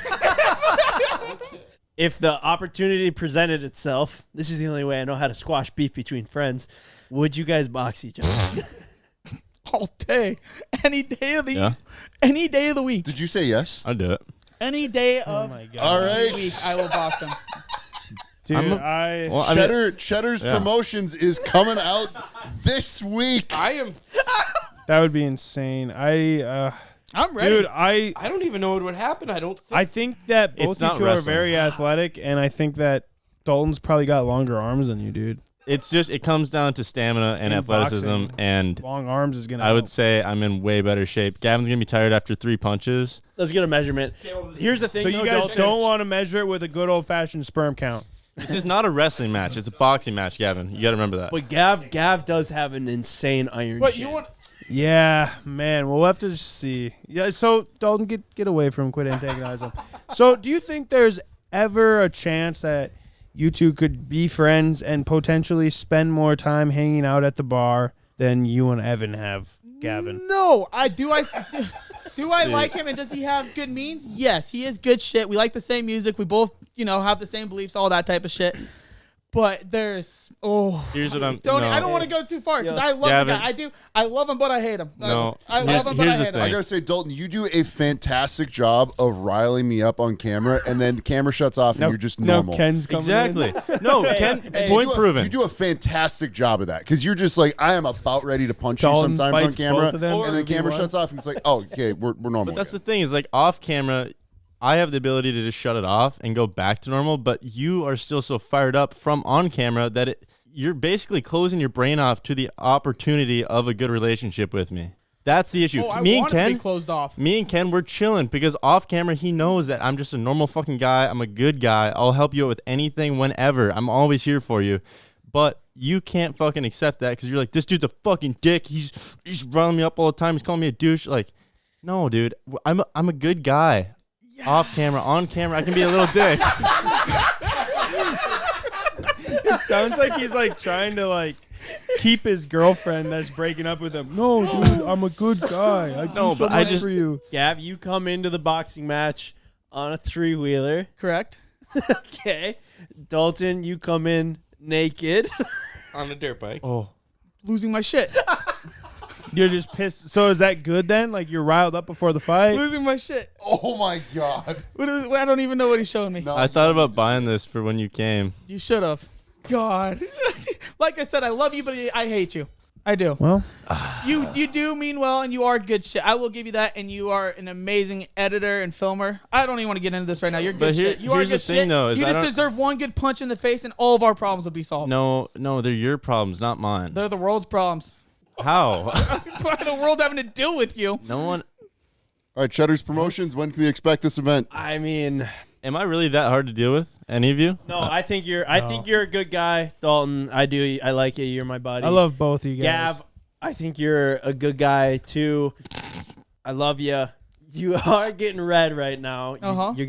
If the opportunity presented itself, this is the only way I know how to squash beef between friends. Would you guys box each other? all day, any day of the Yeah. any day of the week, Did you say yes? I'd do it. any day of my God. All the right. week, I will box him. Dude, I'm Well, I mean, Cheddar's yeah. Promotions is coming out this week. that would be insane. I'm ready. Dude, I I don't even know what would happen. I think that both It's you not two are wrestling. very athletic, and I think that Dalton's probably got longer arms than you, dude. It's just, it comes down to stamina and In athleticism. boxing, And Long arms is gonna. I would help. say I'm in way better shape. Gavin's going to be tired after 3 punches. Let's get a measurement. Here's the thing. So you guys don't want to measure it with a good old fashioned sperm count. This is not a wrestling match. It's a boxing match, Gavin. You got to remember that. But Gav does have an insane iron What chin. you want? Yeah, man, we'll have to see. Yeah, so Dalton, get away from him. Quit antagonizing him. So, do you think there's ever a chance that you two could be friends and potentially spend more time hanging out at the bar than you and Evan have, Gavin? No, do I like him, and does he have good means? Yes, he is good shit. We like the same music. We both, have the same beliefs, all that type of shit. But there's Here's what I'm. I don't want to go too far because I love Gavin. the guy. I love him, but I hate him. No. I love him, but I Here's the hate him. I thing. gotta say, Dalton, you do a fantastic job of riling me up on camera, and then the camera shuts off, and you're just normal. No, Ken's coming Exactly. in. No, Ken, point proven. You do a fantastic job of that because you're just like, I am about ready to punch Dalton you sometimes on fights camera, both of them. and then the camera shuts off, and it's like, oh, okay, we're normal. But that's the again. thing is, like, off camera, I have the ability to just shut it off and go back to normal, but you are still so fired up from on camera that you're basically closing your brain off to the opportunity of a good relationship with me. That's the issue. I me and want it to be Ken, closed off. me and Ken, we're chilling because off camera he knows that I'm just a normal fucking guy. I'm a good guy. I'll help you out with anything whenever. I'm always here for you. But you can't fucking accept that because you're like, this dude's a fucking dick. He's riling me up all the time. He's calling me a douche. Like, no, dude. I'm a good guy. Off camera, on camera, I can be a little dick. It sounds like he's like trying to like keep his girlfriend that's breaking up with him. No, dude, I'm a good guy. I No, do so but I much just- for you. Gav, you come into the boxing match on a 3-wheeler. Correct. Okay. Dalton, you come in naked. on a dirt bike. Oh, Losing my shit. You're just pissed. So is that good then? Like you're riled up before the fight? Losing my shit. Oh my god! I don't even know what he's showing me. No, I thought about buying this for when you came. You should have. God. Like I said, I love you, but I hate you. I do. Well, You do mean well, and you are good shit. I will give you that, and you are an amazing editor and filmer. I don't even want to get into this right now. You're good But shit. You are here's good the thing, shit. though, is you I just don't- deserve one good punch in the face, and all of our problems will be solved. No, they're your problems, not mine. They're the world's problems. How? The world having to deal with you. No one. All right, Cheddar's Promotions. When can we expect this event? I mean, Am I really that hard to deal with? Any of you? no, I think you're a good guy, Dalton. I like you. You're my buddy. I love both of you guys. Gav, I think you're a good guy too. I love you. You are getting red right now. Uh-huh. You're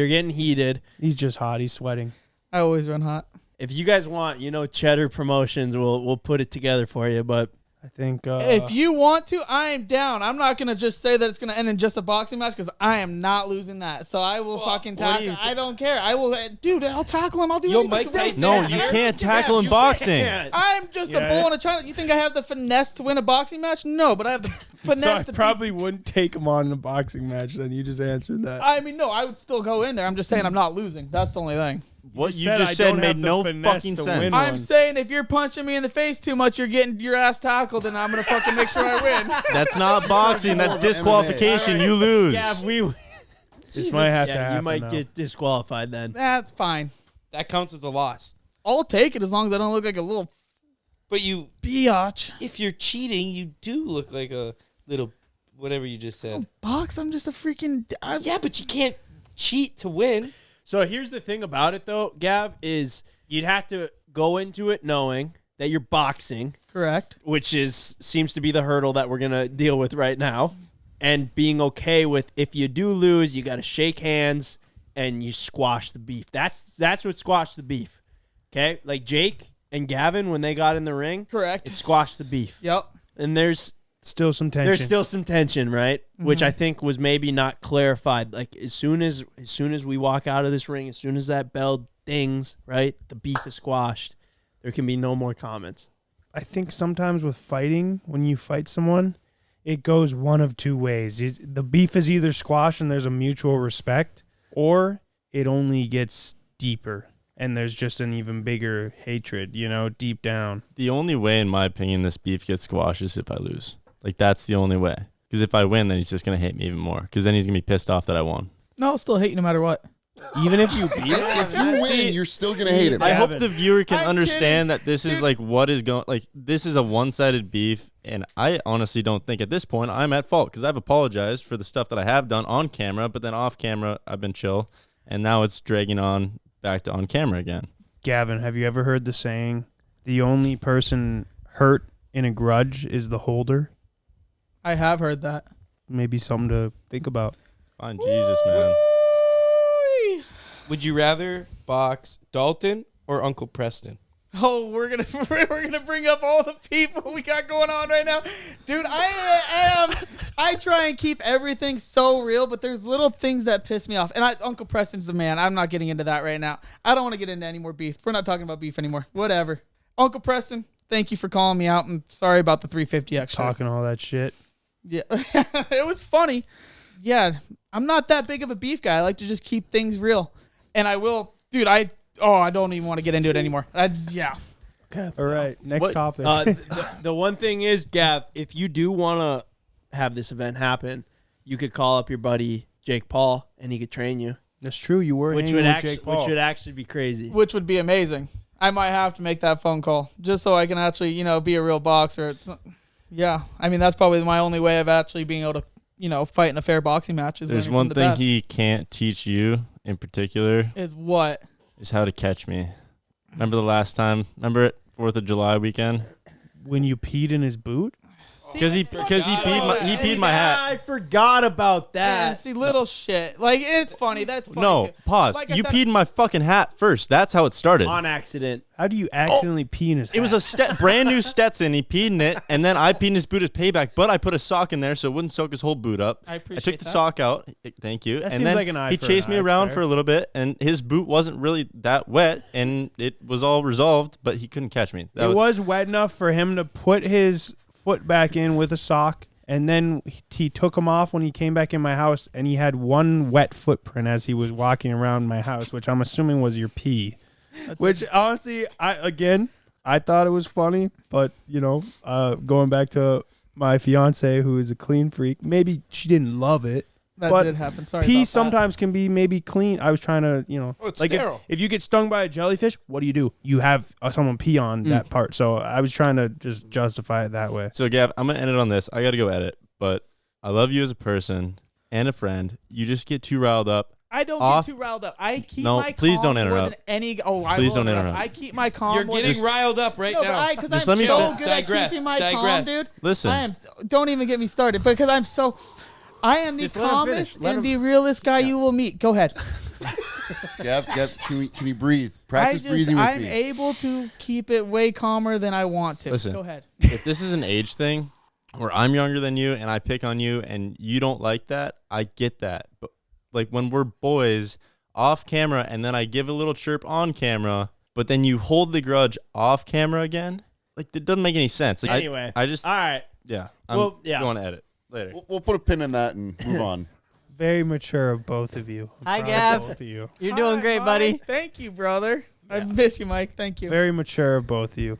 getting heated. He's just hot. He's sweating. I always run hot. If you guys want, Cheddar Promotions, we'll put it together for you. But I think If you want to, I am down. I'm not going to just say that it's going to end in just a boxing match because I am not losing that. So I will fucking tackle. I don't care. I will, dude, I'll tackle him. I'll do anything. Mike Tyson. No, you can't tackle in boxing. I'm just a bull in a china. You think I have the finesse to win a boxing match? No, but I have the finesse So I the probably wouldn't take him on in a boxing match. Then you just answered that. I mean, no, I would still go in there. I'm just saying I'm not losing. That's the only thing. What you said I just said don't made have the no finesse fucking to sense. win I'm one. saying if you're punching me in the face too much, you're getting your ass tackled, and I'm gonna fucking make sure I win. That's not boxing. That's more of an disqualification. MMA. You lose. Gav, This might have to yeah, happen. you might now. get disqualified then. That's fine. That counts as a loss. I'll take it as long as I don't look like a little But you, biatch. if you're cheating, you do look like a little whatever you just said. Box, I'm just a freaking. Yeah, but you can't cheat to win. So here's the thing about it, though, Gav, is you'd have to go into it knowing that you're boxing, Correct. which seems to be the hurdle that we're gonna deal with right now, and being okay with if you do lose, you got to shake hands and you squash the beef. That's what squashed the beef. Okay, like Jake and Gavin when they got in the ring, Correct. it squashed the beef. Yep. And there's Still some tension. There's still some tension, right? Which I think was maybe not clarified. Like as soon as we walk out of this ring, as soon as that bell dings, right, the beef is squashed. There can be no more comments. I think sometimes with fighting, when you fight someone, it goes one of two ways. The beef is either squashed and there's a mutual respect, or it only gets deeper and there's just an even bigger hatred, deep down. The only way, in my opinion, this beef gets squashed is if I lose. Like, that's the only way. Because if I win, then he's just going to hate me even more. Because then he's going to be pissed off that I won. No, I'll still hate you no matter what. Even if you beat him? If you win, you're still gonna hate him. I hope Gavin. the viewer can I'm understand kidding. that this is Dude. like what is going, like this is a one-sided beef, and I honestly don't think at this point I'm at fault because I've apologized for the stuff that I have done on camera, but then off camera I've been chill, and now it's dragging on back to on camera again. Gavin, have you ever heard the saying, the only person hurt in a grudge is the holder? I have heard that. Maybe something to think about. Fine, Jesus, man. Would you rather box Dalton or Uncle Preston? Oh, we're gonna bring up all the people we got going on right now, dude. I try and keep everything so real, but there's little things that piss me off. And Uncle Preston's the man. I'm not getting into that right now. I don't want to get into any more beef. We're not talking about beef anymore. Whatever. Uncle Preston, thank you for calling me out. I'm sorry about the 350 extra. Talking all that shit. Yeah, it was funny. Yeah, I'm not that big of a beef guy. I like to just keep things real, and I will, dude. I don't even want to get into it anymore. Yeah. All right, next topic. The one thing is, Gav, if you do want to have this event happen, you could call up your buddy Jake Paul, and he could train you, That's true. You were which hanging would with actually Jake Paul. which would actually be crazy. Which would be amazing. I might have to make that phone call just so I can actually, be a real boxer. Yeah. I mean, that's probably my only way of actually being able to, fight in a fair boxing match. Is There's learning one from the thing best. he can't teach you in particular Is what? is how to catch me. Remember the last time? Remember it? 4th of July weekend? When you peed in his boot? Because he peed my hat. I forgot about Yeah, that. see, little shit. Like, it's funny. That's funny. No, too. pause. Like I You said- peed in my fucking hat first. That's how it started. On accident. How do you accidentally pee in his hat? It was a brand new Stetson. He peed in it, and then I peed in his boot as payback. But I put a sock in there so it wouldn't soak his whole boot up. I appreciate took the that. sock out. Thank you. That and seems then like an eye he for an chased me eye, around fair. for a little bit, and his boot wasn't really that wet, and it was all resolved. But he couldn't catch me. It was wet enough for him to put his foot back in with a sock, and then he took him off when he came back in my house, and he had one wet footprint as he was walking around my house, which I'm assuming was your pee. Which honestly, I thought it was funny, but going back to my fiance who is a clean freak, maybe she didn't love it. That but did happen. Sorry. pee about sometimes can be maybe clean. I was trying to, it's like sterile. if you get stung by a jellyfish, what do? You have someone pee on that part. So I was trying to just justify it that way. So, Gav, I'm going to end it on this. I got to go edit. But I love you as a person and a friend. You just get too riled up. I don't Off- get too riled up. I keep No, my please calm don't more interrupt. than any. I Please will don't interrupt. I keep my calm. You're more getting than, riled up right no, now. because Just I'm let me so fin- good Digress, at keeping my calm, digress. dude. Listen. Don't even get me started because I am the Just let him calmest finish. Let and him- the realest guy you will meet. Go ahead. Gav, can you breathe? Practice breathing with I'm me. able to keep it way calmer than I want to. Listen. Go ahead. If this is an age thing where I'm younger than you and I pick on you and you don't like that, I get that. But like when we're boys off camera and then I give a little chirp on camera, but then you hold the grudge off camera again, like it doesn't make any sense. Like Anyway. I just All right. yeah. Well, yeah. going to edit. Later. We'll put a pin in that and move on. Very mature of both of you. I'm Hi, proud Gav. of both of you. You're doing Hi, great, Mike. buddy. Thank you, brother. I miss you, Mike. Thank you. Very mature of both of you.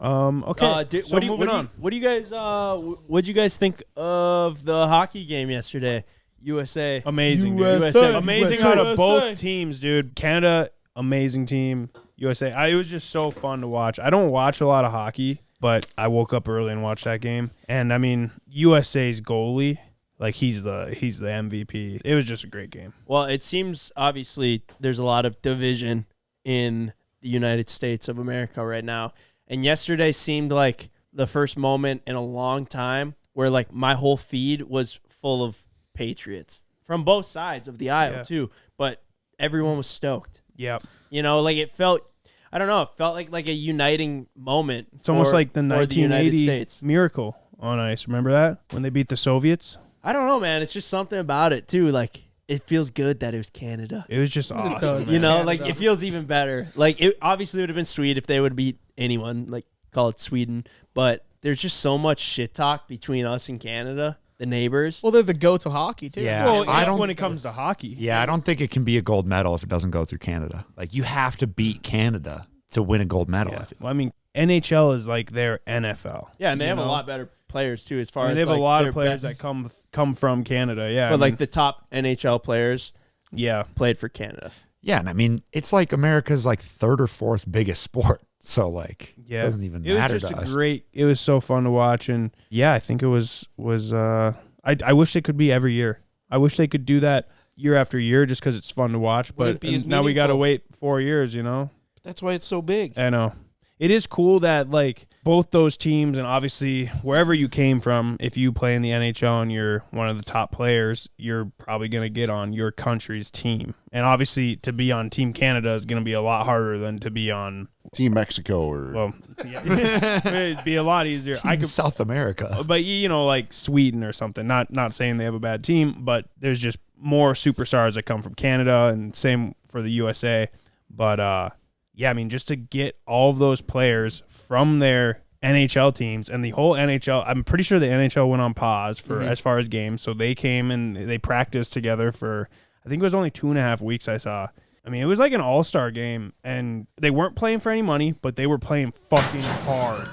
Okay. So moving on. What do you guys? What do you guys think of the hockey game yesterday? USA. Amazing, dude. USA. Amazing USA. out of both teams, dude. Canada, amazing team. USA. It was just so fun to watch. I don't watch a lot of hockey, but I woke up early and watched that game. And I mean, USA's goalie, like he's the MVP. It was just a great game. Well, it seems obviously there's a lot of division in the United States of America right now. And yesterday seemed like the first moment in a long time where like my whole feed was full of Patriots from both sides of the aisle too. But everyone was stoked. Yeah. You know, like it felt, I don't know, it felt like a uniting moment. It's almost like the for the United 1980 States. Miracle on Ice. Remember that? When they beat the Soviets? I don't know, man. It's just something about it too. Like it feels good that it was Canada. It was just awesome. You know, Canada. like it feels even better. Like it obviously would have been sweet if they would beat anyone, like call it Sweden. But there's just so much shit talk between us and Canada, the neighbors. Well, they're the goats of hockey too. Yeah. Well, I don't- when it comes to hockey. Yeah, I don't think it can be a gold medal if it doesn't go through Canada. Like, you have to beat Canada to win a gold medal. I feel. Well, I mean, NHL is like their NFL. Yeah, and they You have a know? lot better players too, as far I mean, as they have like, a lot their of players best- that come from Canada. Yeah, but I like mean, the top NHL players yeah, played for Canada. Yeah, and I mean, it's like America's like third or fourth biggest sport. So like, yeah. it doesn't even It was matter just to a us. great. It was so fun to watch, and yeah, I think it was. I wish it could be every year. I wish they could do that year after year, just because it's fun to watch. Wouldn't But it be as now we got to meaningful? wait 4 years. You know. That's why it's so big. I know. It is cool that like both those teams, and obviously wherever you came from, if you play in the NHL and you're one of the top players, you're probably going to get on your country's team. And obviously to be on Team Canada is going to be a lot harder than to be on, Team Mexico or well, yeah, it'd be a lot easier. Team South America. But you know, like Sweden or something. Not saying they have a bad team, but there's just more superstars that come from Canada, and same for the USA. But yeah, I mean, just to get all of those players from their NHL teams and the whole NHL, I'm pretty sure the NHL went on pause for as far as games. So they came and they practiced together for, I think it was only 2.5 weeks I saw. I mean, it was like an all-star game, and they weren't playing for any money, but they were playing fucking hard.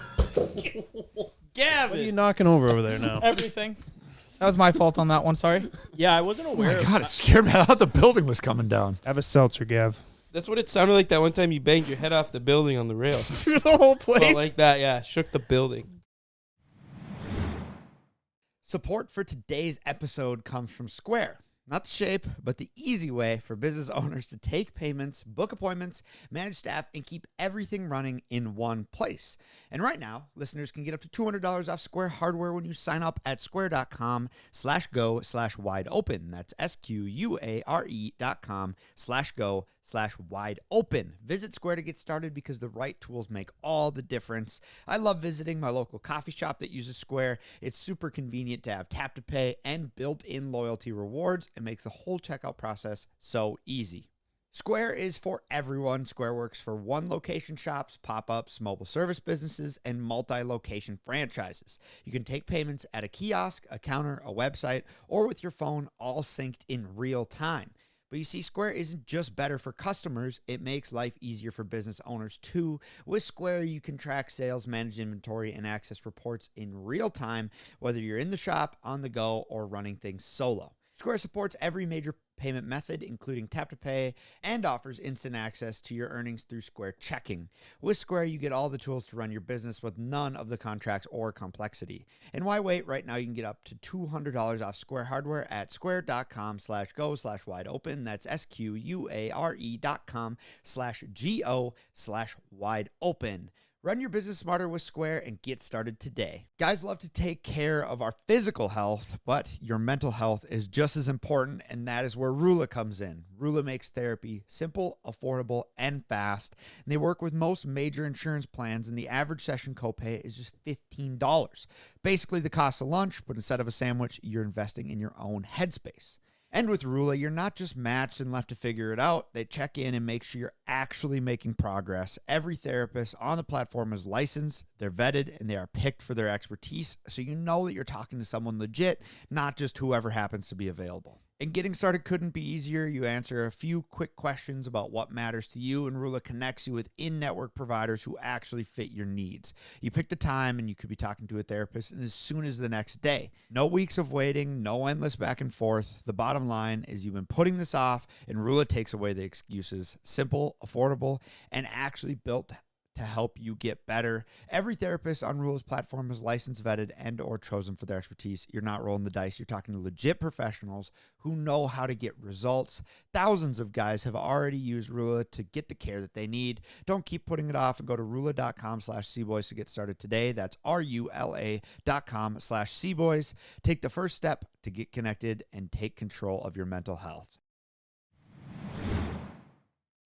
Gavin! What are you knocking over there now? Everything. That was my fault on that one. Sorry. Yeah, I wasn't Oh aware. my of God, it scared me. I thought the building was coming down. Have a seltzer, Gav. That's what it sounded like that one time you banged your head off the building on the rail. Through the whole place. Well, like that, yeah. Shook the building. Support for today's episode comes from Square. Not the shape, but the easy way for business owners to take payments, book appointments, manage staff, and keep everything running in one place. And right now, listeners can get up to $200 off Square hardware when you sign up at square.com/go/wide-open. That's SQUARE.com/go/wide-open. Visit Square to get started because the right tools make all the difference. I love visiting my local coffee shop that uses Square. It's super convenient to have tap to pay and built-in loyalty rewards. It makes the whole checkout process so easy. Square is for everyone. Square works for one-location shops, pop-ups, mobile service businesses, and multi-location franchises. You can take payments at a kiosk, a counter, a website, or with your phone, all synced in real time. But you see, Square isn't just better for customers, it makes life easier for business owners too. With Square, you can track sales, manage inventory, and access reports in real time, whether you're in the shop, on the go, or running things solo. Square supports every major payment method, including tap to pay, and offers instant access to your earnings through Square Checking. With Square, you get all the tools to run your business with none of the contracts or complexity. And why wait? Right now, you can get up to $200 off Square hardware at square.com/go/wide-open. That's SQUARE.com/GO/wide-open. Run your business smarter with Square and get started today. Guys love to take care of our physical health, but your mental health is just as important, and that is where Rula comes in. Rula makes therapy simple, affordable, and fast. And they work with most major insurance plans, and the average session copay is just $15. Basically the cost of lunch, but instead of a sandwich, you're investing in your own headspace. And with Rula, you're not just matched and left to figure it out. They check in and make sure you're actually making progress. Every therapist on the platform is licensed, they're vetted, and they are picked for their expertise, so you know that you're talking to someone legit, not just whoever happens to be available. And getting started couldn't be easier. You answer a few quick questions about what matters to you, and Rula connects you with in-network providers who actually fit your needs. You pick the time, and you could be talking to a therapist as soon as the next day. No weeks of waiting, no endless back and forth. The bottom line is you've been putting this off, and Rula takes away the excuses. Simple, affordable, and actually built to help you get better. Every therapist on Rula's platform is licensed, vetted, and or chosen for their expertise. You're not rolling the dice. You're talking to legit professionals who know how to get results. Thousands of guys have already used Rula to get the care that they need. Don't keep putting it off and go to rula.com/cboys to get started today. That's RULA.com/cboys. Take the first step to get connected and take control of your mental health.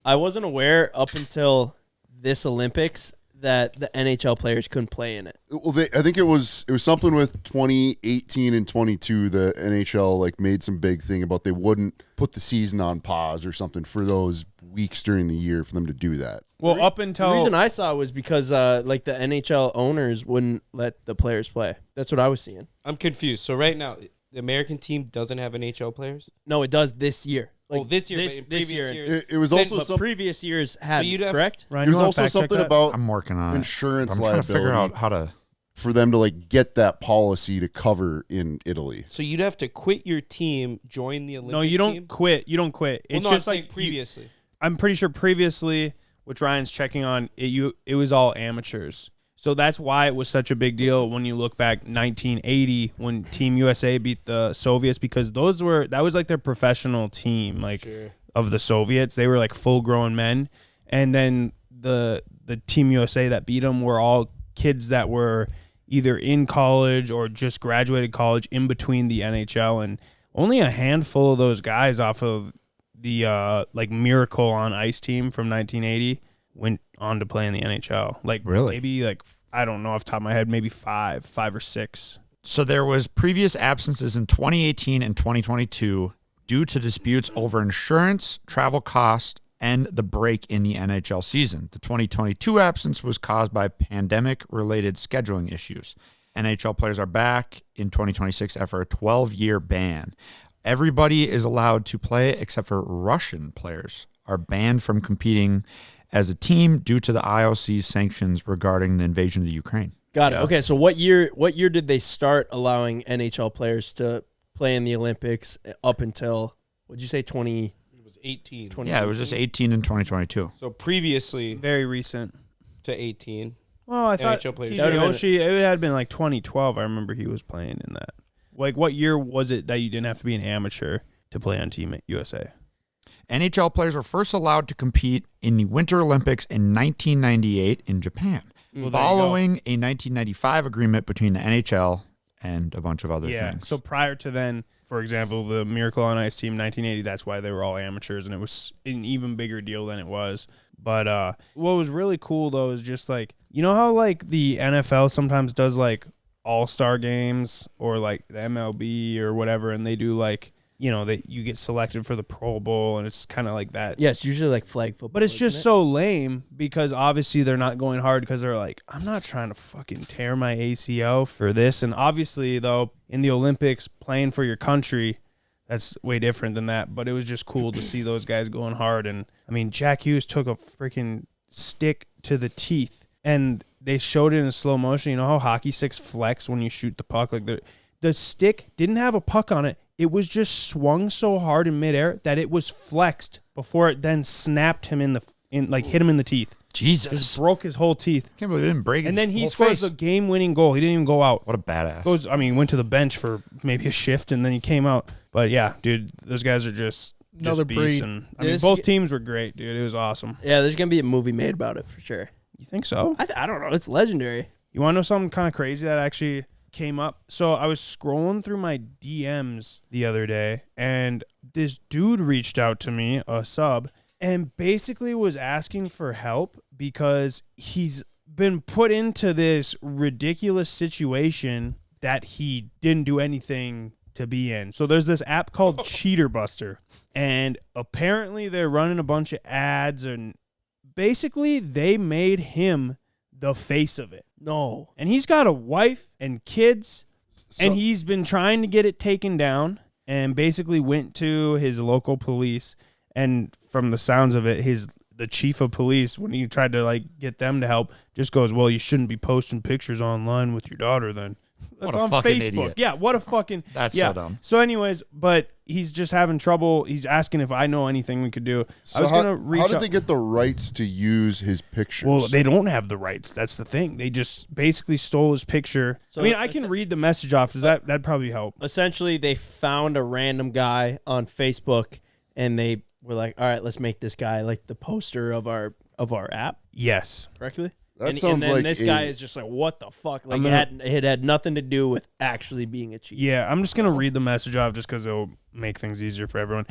I wasn't aware up until this Olympics that the NHL players couldn't play in it. Well, I think it was something with 2018 and 22. The NHL like made some big thing about they wouldn't put the season on pause or something for those weeks during the year for them to do that. Well, up until The reason I saw was because like the NHL owners wouldn't let the players play. That's what I was seeing. I'm confused. So right now, the American team doesn't have NHL players? No, it does this year. Like this year, this, but in this previous year. years. It was Then- also But some, previous years had, you'd have- correct? Ryan, it you was wanna also fact check something that? about I'm working on insurance it. I'm trying to figure liability out how to. for them to like get that policy to cover in Italy. So you'd have to quit your team, join the Olympic No, you don't team? quit. You don't quit. Well, It's no, I'm just saying like previously. I'm pretty sure previously, which Ryan's checking on, it was all amateurs. So that's why it was such a big deal when you look back 1980 when Team USA beat the Soviets, because that was like their professional team, like of the Soviets. They were like full grown men, and then the Team USA that beat them were all kids that were either in college or just graduated college in between the NHL, and only a handful of those guys off of the like Miracle on Ice team from 1980 went on to play in the NHL. Like Really? maybe like, I don't know off the top of my head, maybe five or six. So there was previous absences in 2018 and 2022 due to disputes over insurance, travel cost, and the break in the NHL season. The 2022 absence was caused by pandemic-related scheduling issues. NHL players are back in 2026 after a 12-year ban. Everybody is allowed to play except for Russian players are banned from competing as a team due to the IOC's sanctions regarding the invasion of the Ukraine. Got it. Okay, so what year did they start allowing NHL players to play in the Olympics up until, what'd you say, 20? It was 18. Yeah, it was just 18 in 2022. So previously Very recent. to 18. Well, I thought NHL players. TJ That would've been- Oshie, it had been like 2012. I remember he was playing in that. Like, what year was it that you didn't have to be an amateur to play on Team USA? NHL players were first allowed to compete in the Winter Olympics in 1998 in Japan, Well, there you following a 1995 agreement between the NHL and a bunch of other things. So prior to then, for example, the Miracle on Ice team 1980, that's why they were all amateurs, and it was an even bigger deal than it was. But what was really cool, though, is just like, you know how like the NFL sometimes does like all-star games or like the MLB or whatever, and they do like, you know, that you get selected for the Pro Bowl, and it's kind of like that. Yeah, it's usually like flag football. But it's isn't just it? so lame because obviously they're not going hard because they're like, I'm not trying to fucking tear my ACL for this. And obviously, though, in the Olympics, playing for your country, that's way different than that. But it was just cool to see those guys going hard. And I mean, Jack Hughes took a freaking stick to the teeth, and they showed it in slow motion. You know how hockey sticks flex when you shoot the puck? Like the stick didn't have a puck on it. It was just swung so hard in midair that it was flexed before it then snapped him hit him in the teeth. Jesus. Just broke his whole teeth. Can't believe it didn't break And his then he whole scores face. the game-winning goal. He didn't even go out. What a badass. He went to the bench for maybe a shift, and then he came out. But yeah, dude, those guys are just Another beasts. breed. And I mean, This- both teams were great, dude. It was awesome. Yeah, there's going to be a movie made about it for sure. You think so? I don't know. It's legendary. You want to know something kind of crazy that actually came up? So I was scrolling through my DMs the other day, and this dude reached out to me, a sub, and basically was asking for help because he's been put into this ridiculous situation that he didn't do anything to be in. So there's this app called Cheater Buster, and apparently they're running a bunch of ads, and basically they made him the face of it. No. And he's got a wife and kids, and he's been trying to get it taken down, and basically went to his local police, and from the sounds of it, the chief of police, when he tried to like get them to help, just goes, well, you shouldn't be posting pictures online with your daughter then. That's on Facebook. Idiot. Yeah, what a fucking... That's so dumb. So anyways, but he's just having trouble. He's asking if I know anything we could do. So I was going to reach how did they get the rights to use his pictures? Well, they don't have the rights. That's the thing. They just basically stole his picture. So I mean, I can read the message off. That'd probably help? Essentially, they found a random guy on Facebook, and they were like, all right, let's make this guy like the poster of our app. Yes. Correctly? That sounds and then like this guy is just like, what the fuck? Like, it had nothing to do with actually being a cheat. Yeah, I'm just going to read the message off just because it'll make things easier for everyone.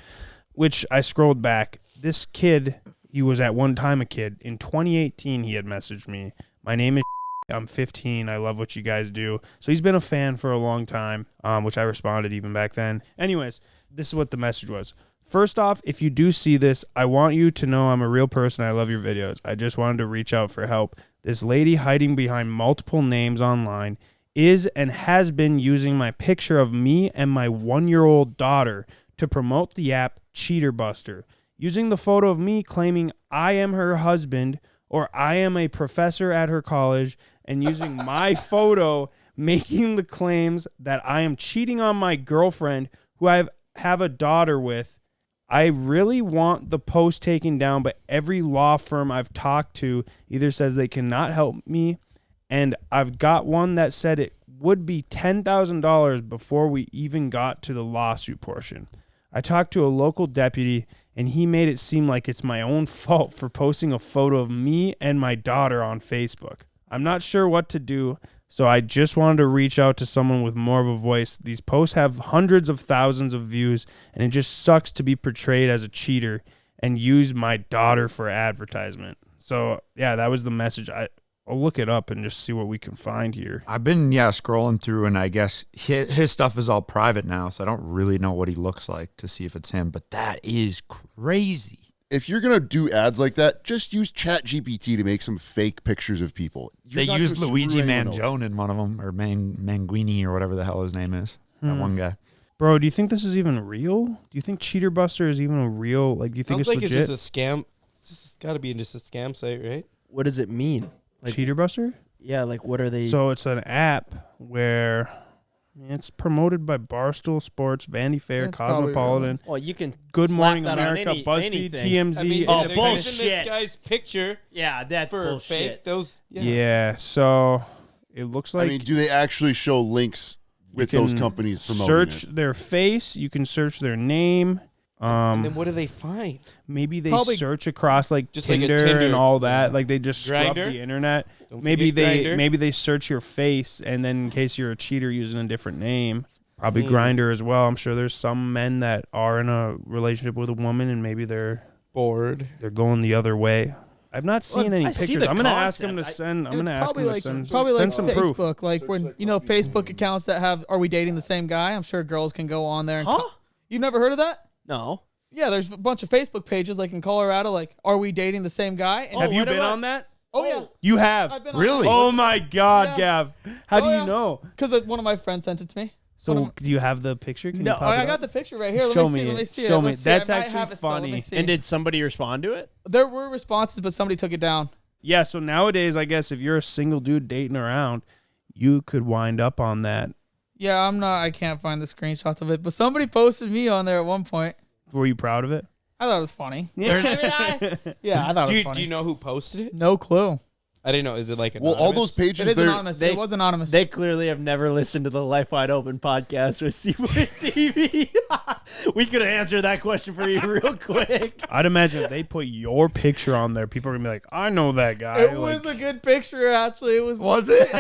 Which I scrolled back. This kid, he was at one time a kid. In 2018, he had messaged me. My name is I'm 15. I love what you guys do. So he's been a fan for a long time, which I responded even back then. Anyways, this is what the message was. First off, if you do see this, I want you to know I'm a real person. I love your videos. I just wanted to reach out for help. This lady hiding behind multiple names online is and has been using my picture of me and my 1-year-old daughter to promote the app Cheater Buster, using the photo of me claiming I am her husband or I am a professor at her college, and using my photo making the claims that I am cheating on my girlfriend who I have a daughter with. I really want the post taken down, but every law firm I've talked to either says they cannot help me, and I've got one that said it would be $10,000 before we even got to the lawsuit portion. I talked to a local deputy, and he made it seem like it's my own fault for posting a photo of me and my daughter on Facebook. I'm not sure what to do, so I just wanted to reach out to someone with more of a voice. These posts have hundreds of thousands of views, and it just sucks to be portrayed as a cheater and use my daughter for advertisement. So, yeah, that was the message. I'll look it up and just see what we can find here. I've been, scrolling through, and I guess his stuff is all private now, so I don't really know what he looks like to see if it's him, but that is crazy. If you're going to do ads like that, just use ChatGPT to make some fake pictures of people. They used Luigi Mangione in one of them, or Manguini, or whatever the hell his name is. That one guy. Bro, do you think this is even real? Do you think Cheater Buster is even a real, like, do you think it's legit? It's just a scam. It's got to be just a scam site, right? What does it mean? Like, Cheater Buster? Yeah, like, what are they? So it's an app where it's promoted by Barstool Sports, Vanity Fair, That's probably Cosmopolitan, well, you can Good slap Morning that on America, BuzzFeed, anything. TMZ. I mean, Oh, they're bullshit. using this guy's picture Yeah, that's for bullshit. fake. Yeah, so it looks like I mean, do they actually show links with can those companies promoting search it? their face. You can search their name. and then what do they find? Maybe they Probably- search across like Just like a Tinder, Tinder. and all that. Like they just scrub Grindr? the internet. Don't Maybe forget Grindr. maybe they search your face, and then in case you're a cheater using a different name, probably Grindr as well. I'm sure there's some men that are in a relationship with a woman, and maybe they're Bored. going the other way. I've not seen any I see pictures. the I'm gonna ask him to concept. send. I'm It's gonna ask him probably to like send like some proof. Facebook, like when Facebook accounts that have "Are we dating the same guy?" I'm sure girls can go on there. And you've never heard of that? No. Yeah, there's a bunch of Facebook pages like in Colorado, like "Are we dating the same guy?" And Have you what been about- on that? oh yeah, You have. I've been Really? Oh my God, Yeah. Gav! How do Oh, you yeah. know? because one of my friends sent it to me. So do you have the picture? Can No, you pop I it got up? the picture right here. Show Let me see. me Let me it. see. Show it. me. Let's see. That's I might actually have it still. Let me funny. see. And did somebody respond to it? There were responses, but somebody took it down. Yeah, so nowadays, I guess if you're a single dude dating around, you could wind up on that. Yeah, I'm not. I can't find the screenshots of it, but somebody posted me on there at one point. Were you proud of it? I thought it was funny. Yeah, I thought it was funny. Do you know who posted it? No clue. I didn't know. Is it like Well, all those It pages, is they're anonymous. It was anonymous. They clearly have never listened to the Life Wide Open podcast with CboysTV. We could answer that question for you real quick. I'd imagine if they put your picture on there, people are going to be like, I know that guy. it was a good picture, actually. It was. Was it?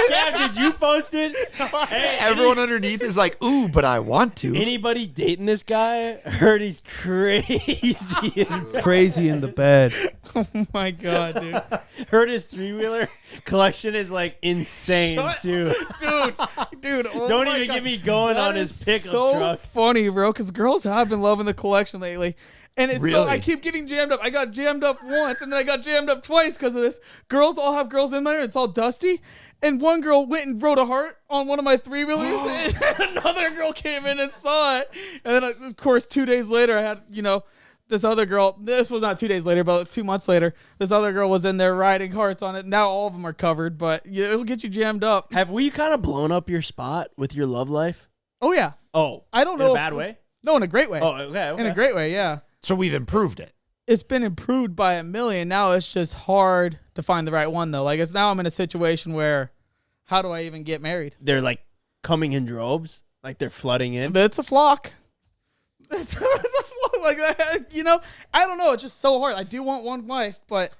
Gav, did you post it? Hey, Everyone underneath is like, ooh, but I want to. anybody dating this guy heard he's crazy. crazy in the bed. Oh my god, dude. Heard his 3-wheeler collection is like insane too. Dude. Oh Don't my even God. get me going That on his is pickup so truck. funny, bro, because girls have been loving the collection lately. And it's so Really? I keep getting jammed up. I got jammed up once, and then I got jammed up twice because of this. Girls all have girls in there. It's all dusty. And one girl went and wrote a heart on one of my 3-wheelers. And another girl came in and saw it. And then, of course, 2 days later, I had, this other girl. This was not 2 days later, but 2 months later, this other girl was in there writing hearts on it. Now all of them are covered, but it'll get you jammed up. Have we kind of blown up your spot with your love life? Oh, yeah. Oh, I don't know. in a if- bad way? No, in a great way. Oh, okay. In a great way, yeah. So we've improved it. It's been improved by a million. Now it's just hard to find the right one, though. Like, now I'm in a situation where, how do I even get married? They're like coming in droves, like they're flooding in. It's a flock. It's a flock like that. I don't know. It's just so hard. I do want one wife, but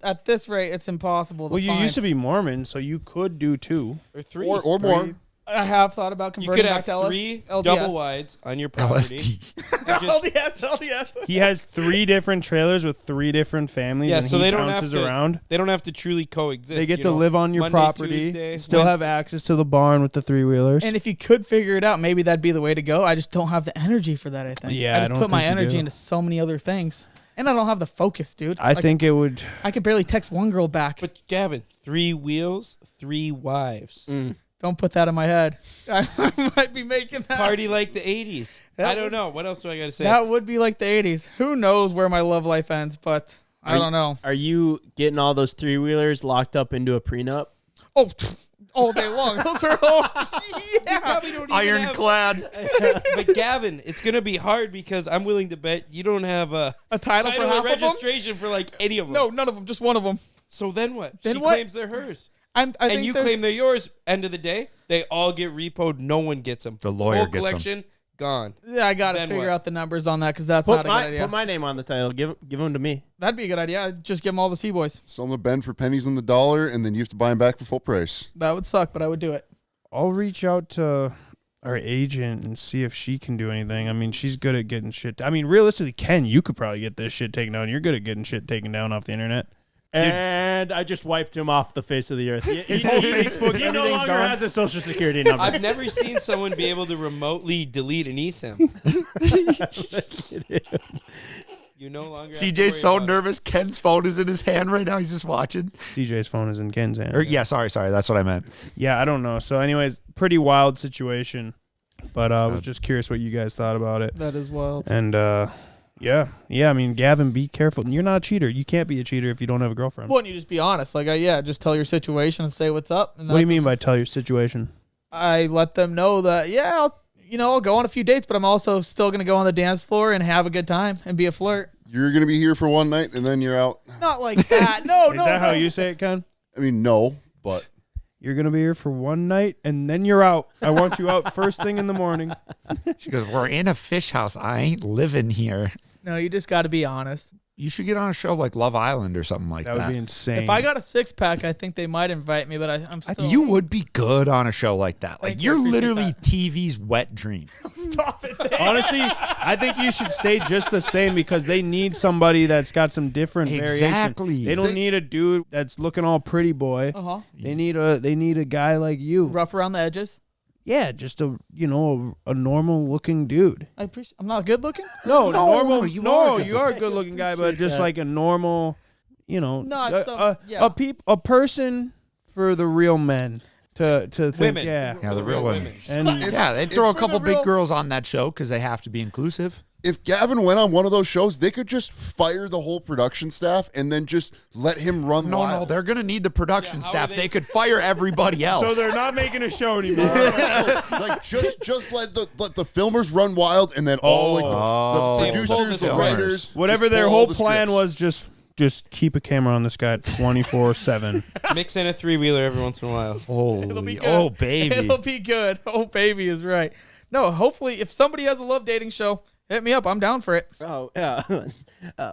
at this rate, it's impossible to Well, you find. used to be Mormon, so you could do 2 Or 3. Or more. I have thought about You converting could back have to 3 LDS. double wides on your property. LSD. And just- LDS. He has 3 different trailers with 3 different families, Yeah, and so he they don't have bounces to. around. They don't have to truly coexist. They get you to know? live on your Monday, property, Tuesday, still have Wednesday. access to the barn with the 3-wheelers. And if you could figure it out, maybe that'd be the way to go. I just don't have the energy for that, I think. Yeah, I I just don't put my think you energy do. into so many other things. And I don't have the focus, dude. I think it would. I could barely text one girl back. But Gavin, 3 wheels, 3 wives. Don't put that in my head. I might be making that. Party like the 80s. That I don't would- know. What else do I got to say? That would be like the 80s. Who knows where my love life ends, but I don't know. Are you getting all those 3-wheelers locked up into a prenup? Oh, all day long. Those are all. Yeah. Probably don't even Ironclad. But Gavin, it's gonna be hard because I'm willing to bet you don't have a A title for title half or of them? registration for like any of them. No, none of them. Just one of them. So then what? Then She what? claims they're hers. I And think you there's- claim they're yours. End of the day, they all get repoed. No one gets them. The lawyer Whole gets 'em. collection gone. Yeah, I got to Then figure what? out the numbers on that because that's not a good idea. Put my name on the title. Give them to me. That'd be a good idea. I'd just give them all the C-Boys. Sell them to Ben for pennies on the dollar, and then you have to buy them back for full price. That would suck, but I would do it. I'll reach out to our agent and see if she can do anything. I mean, she's good at getting shit. I mean, realistically, Ken, you could probably get this shit taken down. You're good at getting shit taken down off the internet. And I just wiped him off the face of the earth. His whole Facebook, He no everything's longer gone. has a social security number. I've never seen someone be able to remotely delete an eSIM. You no longer. have to worry CJ's so about it. nervous. Ken's phone is in his hand right now. He's just watching. DJ's phone is in Ken's hand. Yeah, sorry. That's what I meant. Yeah, I don't know. So, anyways, pretty wild situation. But I was just curious what you guys thought about it. That is wild. And yeah. I mean, Gavin, be careful. You're not a cheater. You can't be a cheater if you don't have a girlfriend. Wouldn't you just be honest? Like, just tell your situation and say what's up. And What do you that's- mean by tell your situation? I let them know that, I'll go on a few dates, but I'm also still going to go on the dance floor and have a good time and be a flirt. You're going to be here for one night, and then you're out. Not like that. No, Is that how you say it, Ken? I mean, no, but You're going to be here for one night and then you're out. I want you out first thing in the morning. She goes, "We're in a fish house. I ain't living here." No, you just got to be honest. You should get on a show like Love Island or something like That that. would be insane. If I got a 6-pack, I think they might invite me, but I'm still. You would be good on a show like that. Like Thank you, I you're appreciate literally that. TV's wet dream. Stop it. Honestly, I think you should stay just the same because they need somebody that's got some different Exactly. variation. They don't need a dude that's looking all pretty boy. Uh-huh. They need a guy like you. Rough around the edges. Yeah, just a normal looking dude. I appreciate. I'm not good looking. No, normal. you No, are a you are a good looking guy, but just like a normal, Not some- yeah. a person for the real men to think. Women. Yeah, Yeah, the real women. and Yeah, they throw a for the couple big real- girls on that show because they have to be inclusive. if Gavin went on one of those shows, they could just fire the whole production staff and then just let him run No, wild. they're gonna need the production how staff. are They they- could fire everybody else. so they're not making a show anymore. Like just let the filmers run wild, and then all like Oh. the Same, pull producers, the the filmers. writers, Whatever just their pull all whole the plan scripts. was, just keep a camera on this guy 24/7. Mix in a 3-wheeler every once in a while. It'll be Holy, good. oh baby. It'll be good. Oh, baby is right. No, hopefully, if somebody has a love dating show, hit me up. I'm down for it. Oh, yeah.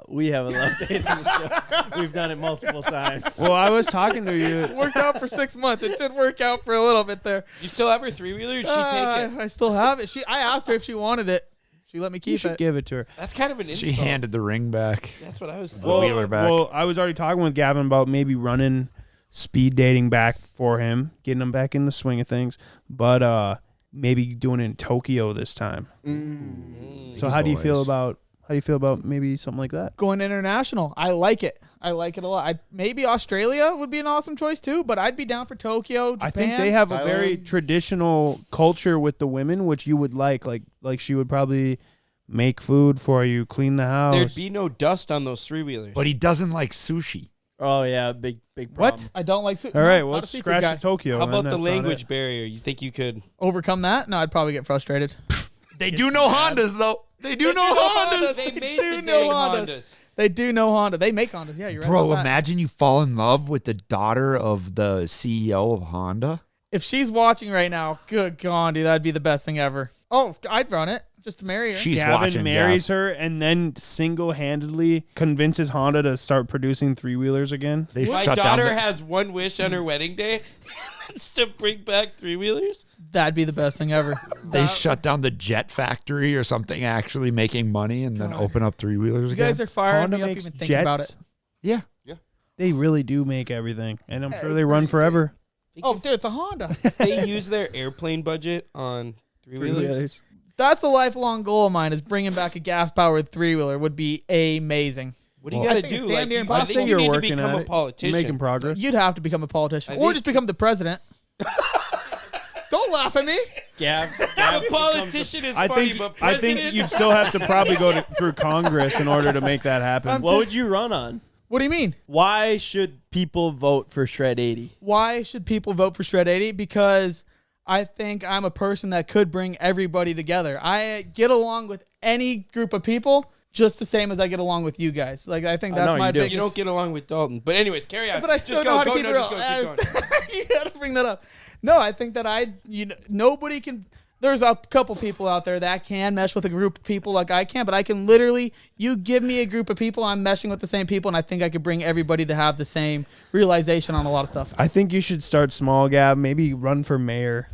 We have a love dating show. We've done it multiple times. Well, I was talking to you. It worked out for 6 months. It did work out for a little bit there. You still have her 3-wheeler? Did she take it? I still have it. I asked her if she wanted it. She let me You keep should it. give it to her. That's kind of an insult. She handed the ring back. That's what I was The thinking. wheeler back. Well, I was already talking with Gavin about maybe running speed dating back for him, getting him back in the swing of things, but maybe doing it in Tokyo this time. So how do you feel about maybe something like that? Going international. I like it. I like it a lot. Maybe Australia would be an awesome choice too, but I'd be down for Tokyo, Japan. I think they have a very Thailand. traditional culture with the women, which you would like she would probably make food for you, clean the house. There'd be no dust on those 3-wheelers. But he doesn't like sushi. Oh yeah, big problem. What? I don't like. All right, no, well, not a let's seafood scratch guy. the Tokyo. How then. about the That's not language it. barrier? You think you could? Overcome that? No, I'd probably get frustrated. They do know Hondas, though. They do know Hondas. They made do the know dang Hondas. Hondas. They do know Honda. They make Hondas. Yeah, you're right. Bro, about that. imagine you fall in love with the daughter of the CEO of Honda. If she's watching right now, good Gandhi, that'd be the best thing ever. Oh, I'd run it just to marry her. She's Gavin watching. marries Gav. her and then single-handedly convinces Honda to start producing 3-wheelers again. They My shut down daughter the, has one wish on her wedding day. It's to bring back 3-wheelers. That'd be the best thing ever. They shut down the jet factory or something, actually making money, and then open up 3-wheelers You again. guys are firing Honda me up makes even thinking about it. Yeah. They really do make everything, and I'm sure they run forever. Oh, dude, it's a Honda. They use their airplane budget on 3-wheelers. That's a lifelong goal of mine. Is bringing back a gas-powered 3-wheeler would be amazing. What do you I got to think do? it's damn near I impossible. think Say you you're need to working become at a it. politician. Making progress. You'd have to become a politician, I or think- just become the president. Don't laugh at me. Gav, A politician is funny, but I president. think you'd still have to probably go through Congress in order to make that happen. what would you run on? What do you mean? Why should people vote for Shred 80? Why should people vote for Shred 80? Because I think I'm a person that could bring everybody together. I get along with any group of people just the same as I get along with you guys. Like, I think I that's know my you do. biggest... You don't get along with Dalton. But anyways, carry on. But I just still go, know how to go, keep no, it real. just go, keep going. You got to bring that up. No, I think that nobody can... There's a couple people out there that can mesh with a group of people like I can, but I can literally, you give me a group of people, I'm meshing with the same people, and I think I could bring everybody to have the same realization on a lot of stuff. I think you should start small, Gav. Maybe run for mayor.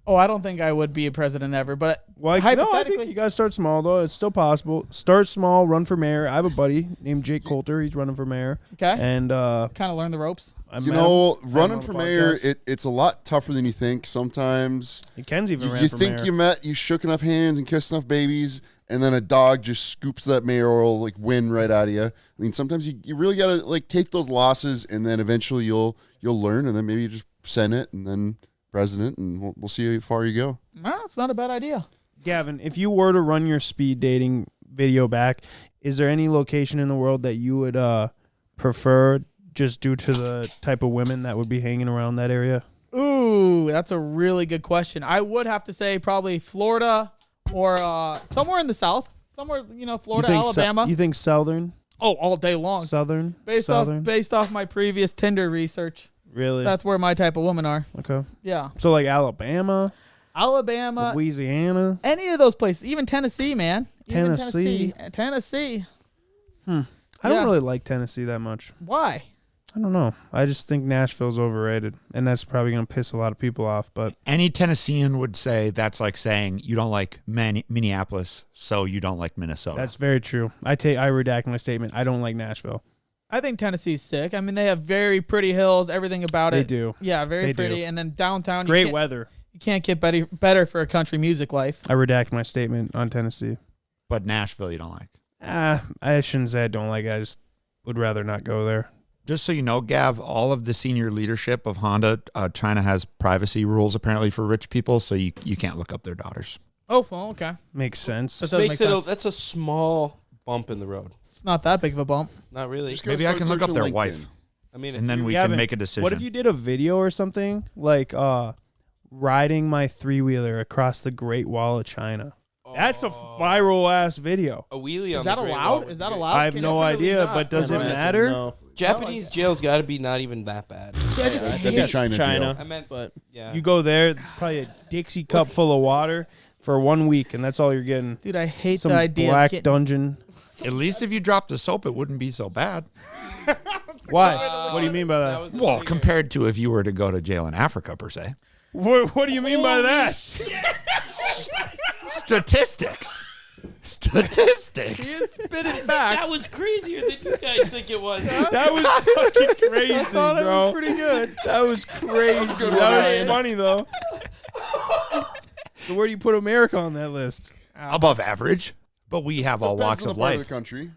Oh, I don't think I would be a president ever, but No, I hypothetically, think you gotta start small though. It's still possible. Start small, run for mayor. I have a buddy named Jake Coulter. He's running for mayor. okay, And kind of learn the ropes. I You met know, him. running Had him for on a mayor, podcast. it's a lot tougher than you think. Sometimes Ken's even ran you for think mayor. you met, you shook enough hands and kissed enough babies, and then a dog just scoops that mayoral win right out of you. I mean, sometimes you really gotta take those losses, and then eventually you'll learn, and then maybe you just Senate, and then president, and we'll see how far you go. Well, it's not a bad idea. Gavin, if you were to run your speed dating video back, is there any location in the world that you would prefer just due to the type of women that would be hanging around that area? Ooh, that's a really good question. I would have to say probably Florida or somewhere in the South. Somewhere, Florida, Alabama. You think southern? Oh, all day long. Southern? Based off my previous Tinder research. Really? That's where my type of women are. Okay. Yeah. So like Alabama, Alabama, Louisiana. any of those places, even Tennessee, man. Even Tennessee. Tennessee. I Yeah. don't really like Tennessee that much. Why? I don't know. I just think Nashville's overrated, and that's probably going to piss a lot of people off. But Any Tennessean would say that's like saying you don't like Minneapolis, so you don't like Minnesota. that's very true. I redact my statement. I don't like Nashville. I think Tennessee's sick. I mean, they have very pretty hills, everything about it. They do. Yeah, very They pretty. do. And then downtown, Great weather. You can't get better for a country music life. I redact my statement on Tennessee. but Nashville you don't like. I shouldn't say I don't like it. I just would rather not go there. Just so you know, Gav, all of the senior leadership of Honda, China has privacy rules apparently for rich people, so you can't look up their daughters. Oh, well, okay. Makes sense. That does make sense. That's a small bump in the road. It's not that big of a bump. Not really. Just gotta Maybe I start can look up searching their LinkedIn. wife, I mean, and then we Gavin, can make a decision. What if you did a video or something like riding my 3-wheeler across the Great Wall of China? That's a viral ass video. a wheelie Is on that the Great Wall allowed? would Is be that great. allowed? I have Can no you- idea, not. but does it Can't imagine, matter? no. Japanese jail's got to be not even that bad. See, I just That'd hate be China jail. I meant, But yeah. You go there, it's probably a Dixie cup full of water for 1 week, and that's all you're getting. Dude, I hate Some the idea black of getting... dungeon. At least if you dropped the soap, it wouldn't be so bad. Why? What do you mean by that? was a Well, trigger. compared to if you were to go to jail in Africa, per se. What do you mean by that? Statistics. Statistics. Spitting facts. That was crazier than you guys think it was. That was fucking crazy, I thought it bro. was pretty good. That was crazy. good That one. was funny though. So where do you put America on that list? Above average, but we have all Depends walks on of the part life. the country.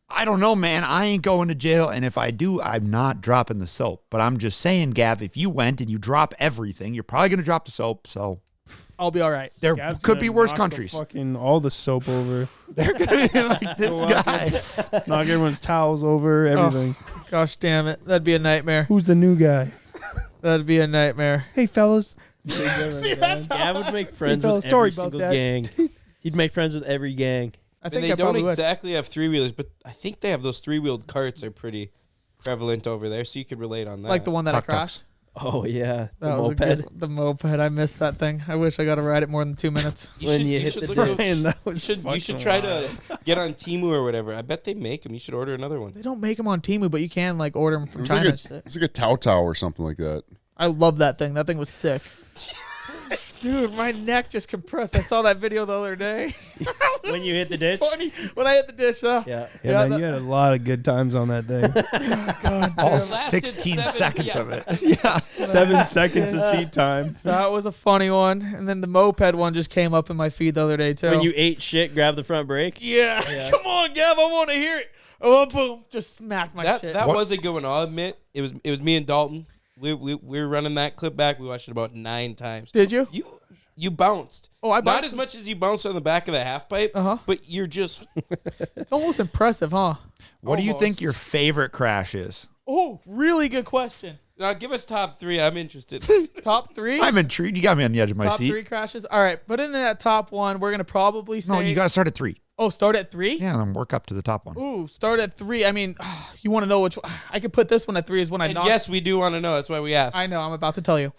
I don't know, man. I ain't going to jail, and if I do, I'm not dropping the soap. But I'm just saying, Gav, if you went and you drop everything, you're probably going to drop the soap. So I'll be all right. there Gav's could gonna be worse knock the countries. Fucking all the soap over. They're going to be like this Go out guy. Knock everyone's towels over. Everything. Gosh damn it. That'd be a nightmare. Who's the new guy? That'd be a nightmare. Hey fellas. Gav would make friends fellas, with every sorry about single that. gang. He'd make friends with every gang. I And think they I don't probably would. exactly have 3-wheelers, but I think they have those 3-wheeled carts are pretty prevalent over there, so you could relate on that. Like the one that I Tuk-tuks. crashed. Oh yeah, the That was moped. a good, the moped. I missed that thing. I wish I got to ride it more than 2 minutes. When you hit the look ditch. up- Brian, that was you fucking should try wild. to get on Temu or whatever. I bet they make them. You should order another one. They don't make them on Temu, but you can like order them from It was China. like and shit. it's like a Tao or something like that. I love that thing. That thing was sick. Dude, my neck just compressed. I saw that video the other day. When you hit the ditch. Funny when I hit the ditch. Though. Yeah. Yeah, Yeah, man, you had a lot of good times on that thing. All lasted 16 7 seconds yeah. of it. Yeah. 7 seconds of seat time. That was a funny one. And then the moped one just came up in my feed the other day too. When you ate shit, grab the front brake. yeah. Come on, Gav. I want to hear it. Oh, boom! Just smacked my shit. That was a good one. I'll admit it was me and Dalton. We were running that clip back. We watched it about 9 times. Did you? You bounced. Oh, I not bounced as much as you bounced on the back of the half pipe. But you're just It's almost impressive, huh? What do you think Almost. your favorite crash is? Oh, really good question. now give us top 3. I'm interested. Top 3. I'm intrigued. You got me on the edge of my Top seat. 3 crashes. All right, but in that top one, we're gonna probably say. No, you got to start at 3. Oh, start at 3. Yeah, and then work up to the top one. Ooh, start at 3. I mean, you want to know which? I could put this one at 3. Is when I And knocked. yes, we do want to know. That's why we asked. I know. I'm about to tell you.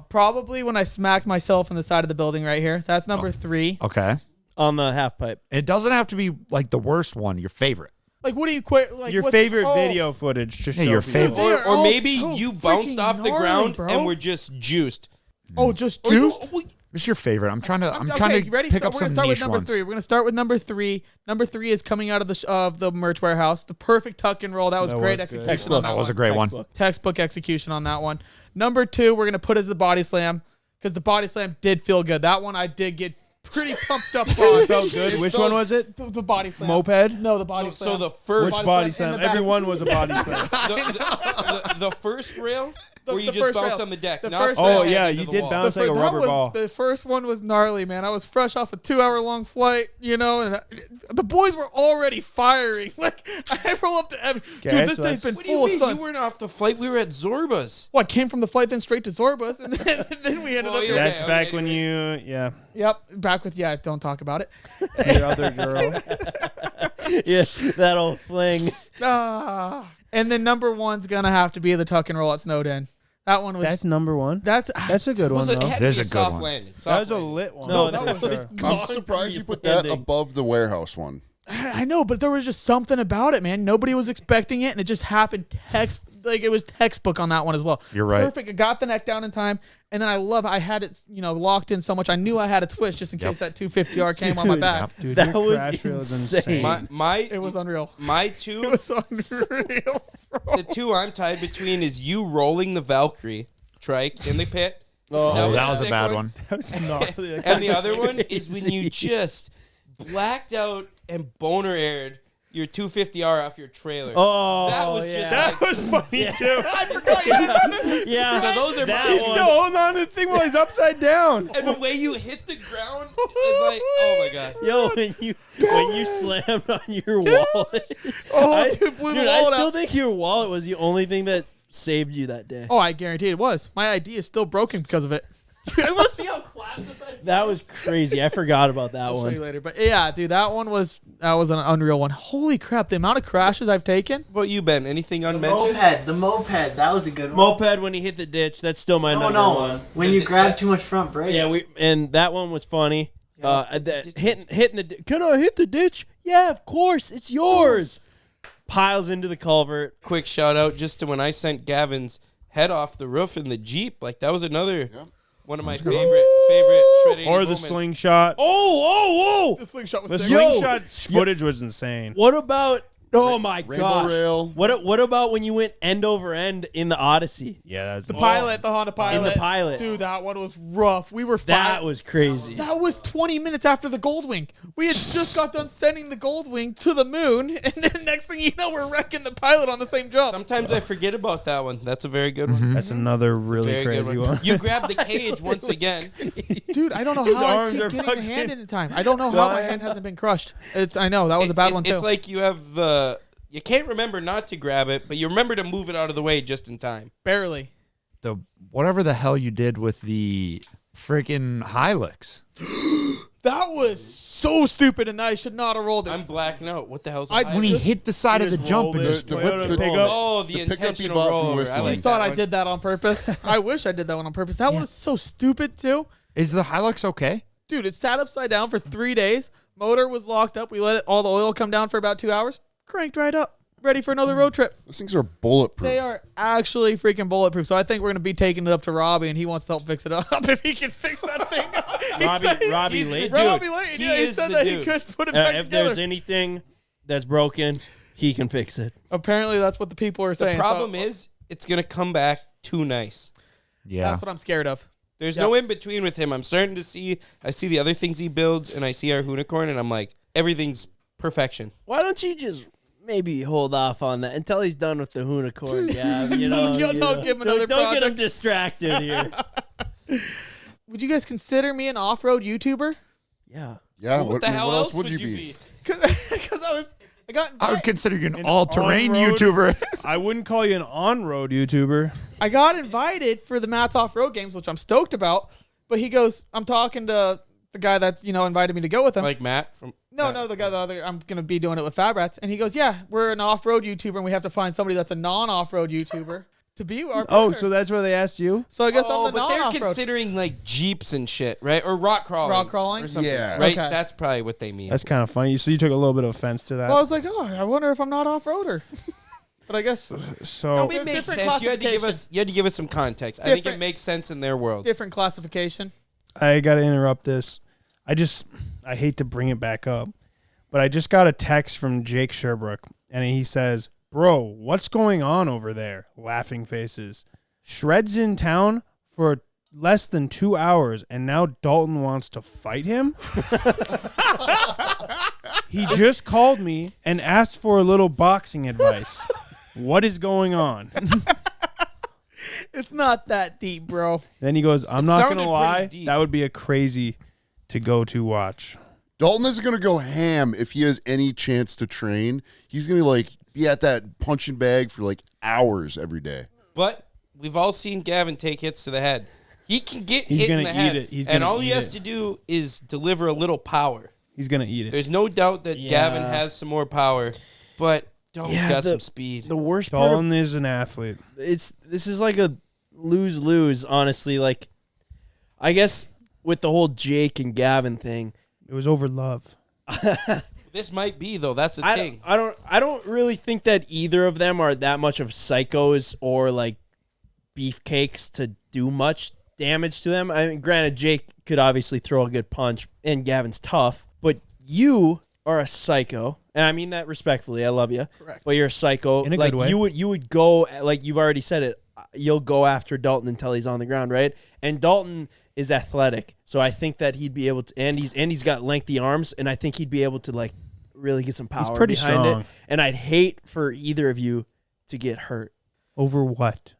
Probably when I smacked myself in the side of the building right here. That's number 3. Okay. On the half pipe. It doesn't have to be like the worst one, your favorite. Like, what do you quit? Like, Your what's- favorite oh, video footage to show your people. favorite. They are or all maybe so you bounced freaking off the gnarly, ground bro. and were just juiced. Oh, just Or you- juiced. What's your favorite? I'm trying to Okay, to ready? pick up We're some gonna start with niche number ones. 3. We're gonna start with number 3. Number 3 is coming out of the merch warehouse. The perfect tuck and roll. That was That great was good. execution on that That was a one. great one. Textbook execution on that one. Number 2, we're gonna put as the body slam because the body slam did feel good. That one I did get pretty pumped up on. Felt good. Which one was it? The body slam. Moped? No, the body slam. So the first Which Body body slam in slam? the back. Everyone was a body slam. the first rail where you the just first bounced rail. on the deck. The not first the rail. Oh head yeah, into you the did wall. bounce like a rubber ball. The first one was gnarly, man. I was fresh off a 2-hour-long flight, you know, and the boys were already firing. Like, I roll up to Evan. Dude, Okay, this so day's that's- been What do you full of mean? stunts. You weren't off the flight. We were at Zorba's. Well, I came from the flight, then straight to Zorbas, and then we ended Well, up yeah. here. That's Okay, back okay, when you, yeah, Yep, back with, don't talk about it. your other girl. Yeah, that old fling. And then number 1's going to have to be the tuck and roll at Snowden. That one was, That's number 1. that's That's a good one Was it though. had It to is be a good soft one. landing. That Soft was a landing. lit one. No, that that was was I'm surprised you put that above the warehouse one. I know, but there was just something about it, man. Nobody was expecting it, and it just happened. It was textbook on that one as well. You're right. Perfect. I got the neck down in time, and then I had it, locked in so much. I knew I had a twist just in case that 250R came on my back. Dude, That your was crash reel is insane. insane. It was unreal. My It two, was unreal, bro. the two I'm tied between is you rolling the Valkyrie trike in the pit. Oh, that was a sick bad one. That was gnarly. And the other one is when you just blacked out and boner aired your 250R off your trailer. Oh, that was yeah. just That like, was funny too. Yeah. so those are that my He's one. still holding on to the thing while he's upside down. and the way you hit the ground is like, oh my god. Yo, when you slammed on your wallet. Oh, dude, blew the Dude, I wallet still out. think your wallet was the only thing that saved you that day. Oh, I guarantee it was. My ID is still broken because of it. I want to see how classic That was crazy. I forgot about that I'll show you one. later. But yeah, dude, that was an unreal one. Holy crap, the amount of crashes I've taken. What about you, Ben? Anything unmentioned? The moped, that was a good one. Moped when he hit the ditch. That's still my number one. When you grab too much front brake. Yeah, and that one was funny. Hitting the. Can I hit the ditch? Yeah, of course. It's yours. Piles into the culvert. Quick shout out just to when I sent Gavin's head off the roof in the Jeep. Like that was another One of my favorite shredding Or the moments. slingshot. Oh! The slingshot was The sick. slingshot footage was insane. What about? Oh my Rainbow gosh! Rail. What about when you went end over end in the Odyssey? Yeah, that's The pilot, the Honda pilot. In the pilot. Dude, that one was rough. We were That was crazy. That was 20 minutes after the Goldwing. We had just got done sending the Goldwing to the moon, and then next thing you know, we're wrecking the pilot on the same jump. Sometimes I forget about that one. That's a very good one. That's another really Very good crazy one. You grab the cage once again. Dude, I don't know His how I arms keep are getting a fucking hand in time. I don't know how my hand hasn't been crushed. I know, that was a bad one, too. It's like you have the... You can't remember not to grab it, but you remember to move it out of the way just in time. Barely. The whatever the hell you did with the freaking Hilux. That was so stupid, and I should not have rolled it. I'm blacking out. What the hell's a When he Hilux? hit the side of the jump and just the pickup. Oh, the pickup you intentional bought from rollover. I Whistling. like You thought that I one. did that on purpose? I wish I did that one on purpose. That one was so stupid, too. Is the Hilux okay? Dude, it sat upside down for 3 days. Motor was locked up. We let all the oil come down for about 2 hours. Cranked right up. Ready for another road trip. Those things are bulletproof. They are actually freaking bulletproof. So I think we're going to be taking it up to Robbie, and he wants to help fix it up if he can fix that thing up. Robbie he's the Late. dude. Robbie Lane, He yeah, he is said the that dude. he could put it back If together. there's anything that's broken, he can fix it. Apparently, that's what the people are The saying. problem so is, it's going to come back too nice. Yeah. that's what I'm scared of. There's Yep. no in between with him. I'm starting to see, I see the other things he builds, and I see our unicorn, and I'm like, everything's perfection. Why don't you just maybe hold off on that until he's done with the unicorn, Gav? You know, Don't give him another Don't get him project. distracted here. Would you guys consider me an off-road YouTuber? Yeah. Yeah, What the hell else else would you be? Because I got I would consider you an An all-terrain on-road- YouTuber. I wouldn't call you an on-road YouTuber. I got invited for the Matt's off-road games, which I'm stoked about. But he goes, I'm talking to the guy that invited me to go with him. Like Matt from... No, the other. I'm gonna be doing it with Fab Rats, and he goes, "Yeah, we're an off-road YouTuber, and we have to find somebody that's a non-off-road YouTuber to be our." Oh, partner." so that's where they asked you? so I guess Oh, I'm the but they're non-off-road. considering like Jeeps and shit, right? Or rock crawling. Rock crawling? Or something, Yeah. right? Okay. That's probably what they mean. That's kind of funny. So you took a little bit of offense to that. Well, I was like, "Oh, I wonder if I'm not off-roader." But I guess So No, it There's makes different sense. You had to give classification. us some context. I think it Different- makes sense in their world. different classification. I got to interrupt this. I hate to bring it back up, but I just got a text from Jake Sherbrooke, and he says, "Bro, what's going on over there?" Laughing faces. Shred's in town for less than 2 hours, and now Dalton wants to fight him? He just called me and asked for a little boxing advice. What is going on? It's not that deep, bro. Then he goes, I'm not going sounded to lie. pretty deep. That would be a crazy to go to watch. Dalton is going to go ham if he has any chance to train. He's going to be at that punching bag for hours every day. But we've all seen Gavin take hits to the head. He can get He's hit in gonna the head, eat it. He's and gonna all he eat has it. to do is deliver a little power. He's going to eat it. There's no doubt that Yeah. Gavin has some more power, but Dalton's Yeah, got the- some speed. The worst part of Dalton is an athlete. this is like a lose-lose, honestly. Like, I guess with the whole Jake and Gavin thing, It was over love. This might be though. That's the I thing. don't really think that either of them are that much of psychos or like beefcakes to do much damage to them. I mean, granted, Jake could obviously throw a good punch, and Gavin's tough, but you are a psycho, and I mean that respectfully. I love you, Correct. but you're a psycho. In a like good way. you would go, like you've already said it. You'll go after Dalton until he's on the ground, right? And Dalton is athletic, so I think that he'd be able to. And he's got lengthy arms, and I think he'd be able to really get some power pretty behind strong. it. And I'd hate for either of you to get hurt. Over what?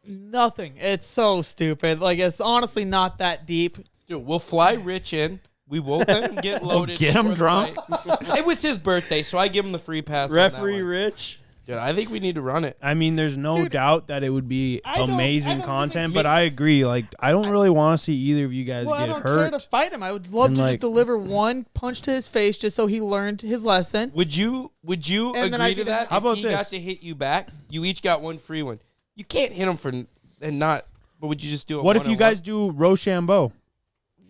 Nothing. It's so stupid. It's honestly not that deep. Dude, we'll fly Rich in. We won't let him get loaded. get him before the drunk. fight. It was his birthday, so I give him the free pass. on that Referee one. Rich. Dude, I think we need to run it. I mean, there's no Dude, doubt that it would be I don't amazing even content, think- but I agree. I don't really want to see either of you guys Well, I get don't care hurt. to fight him. I would love And, to just deliver one punch to his face just so he learned his lesson. Would you And then I agree to do that? How If about he this? got to hit you back, you each got one free one. You can't hit him and not. But would you just do it? What if you one-on-one? guys do Rochambeau?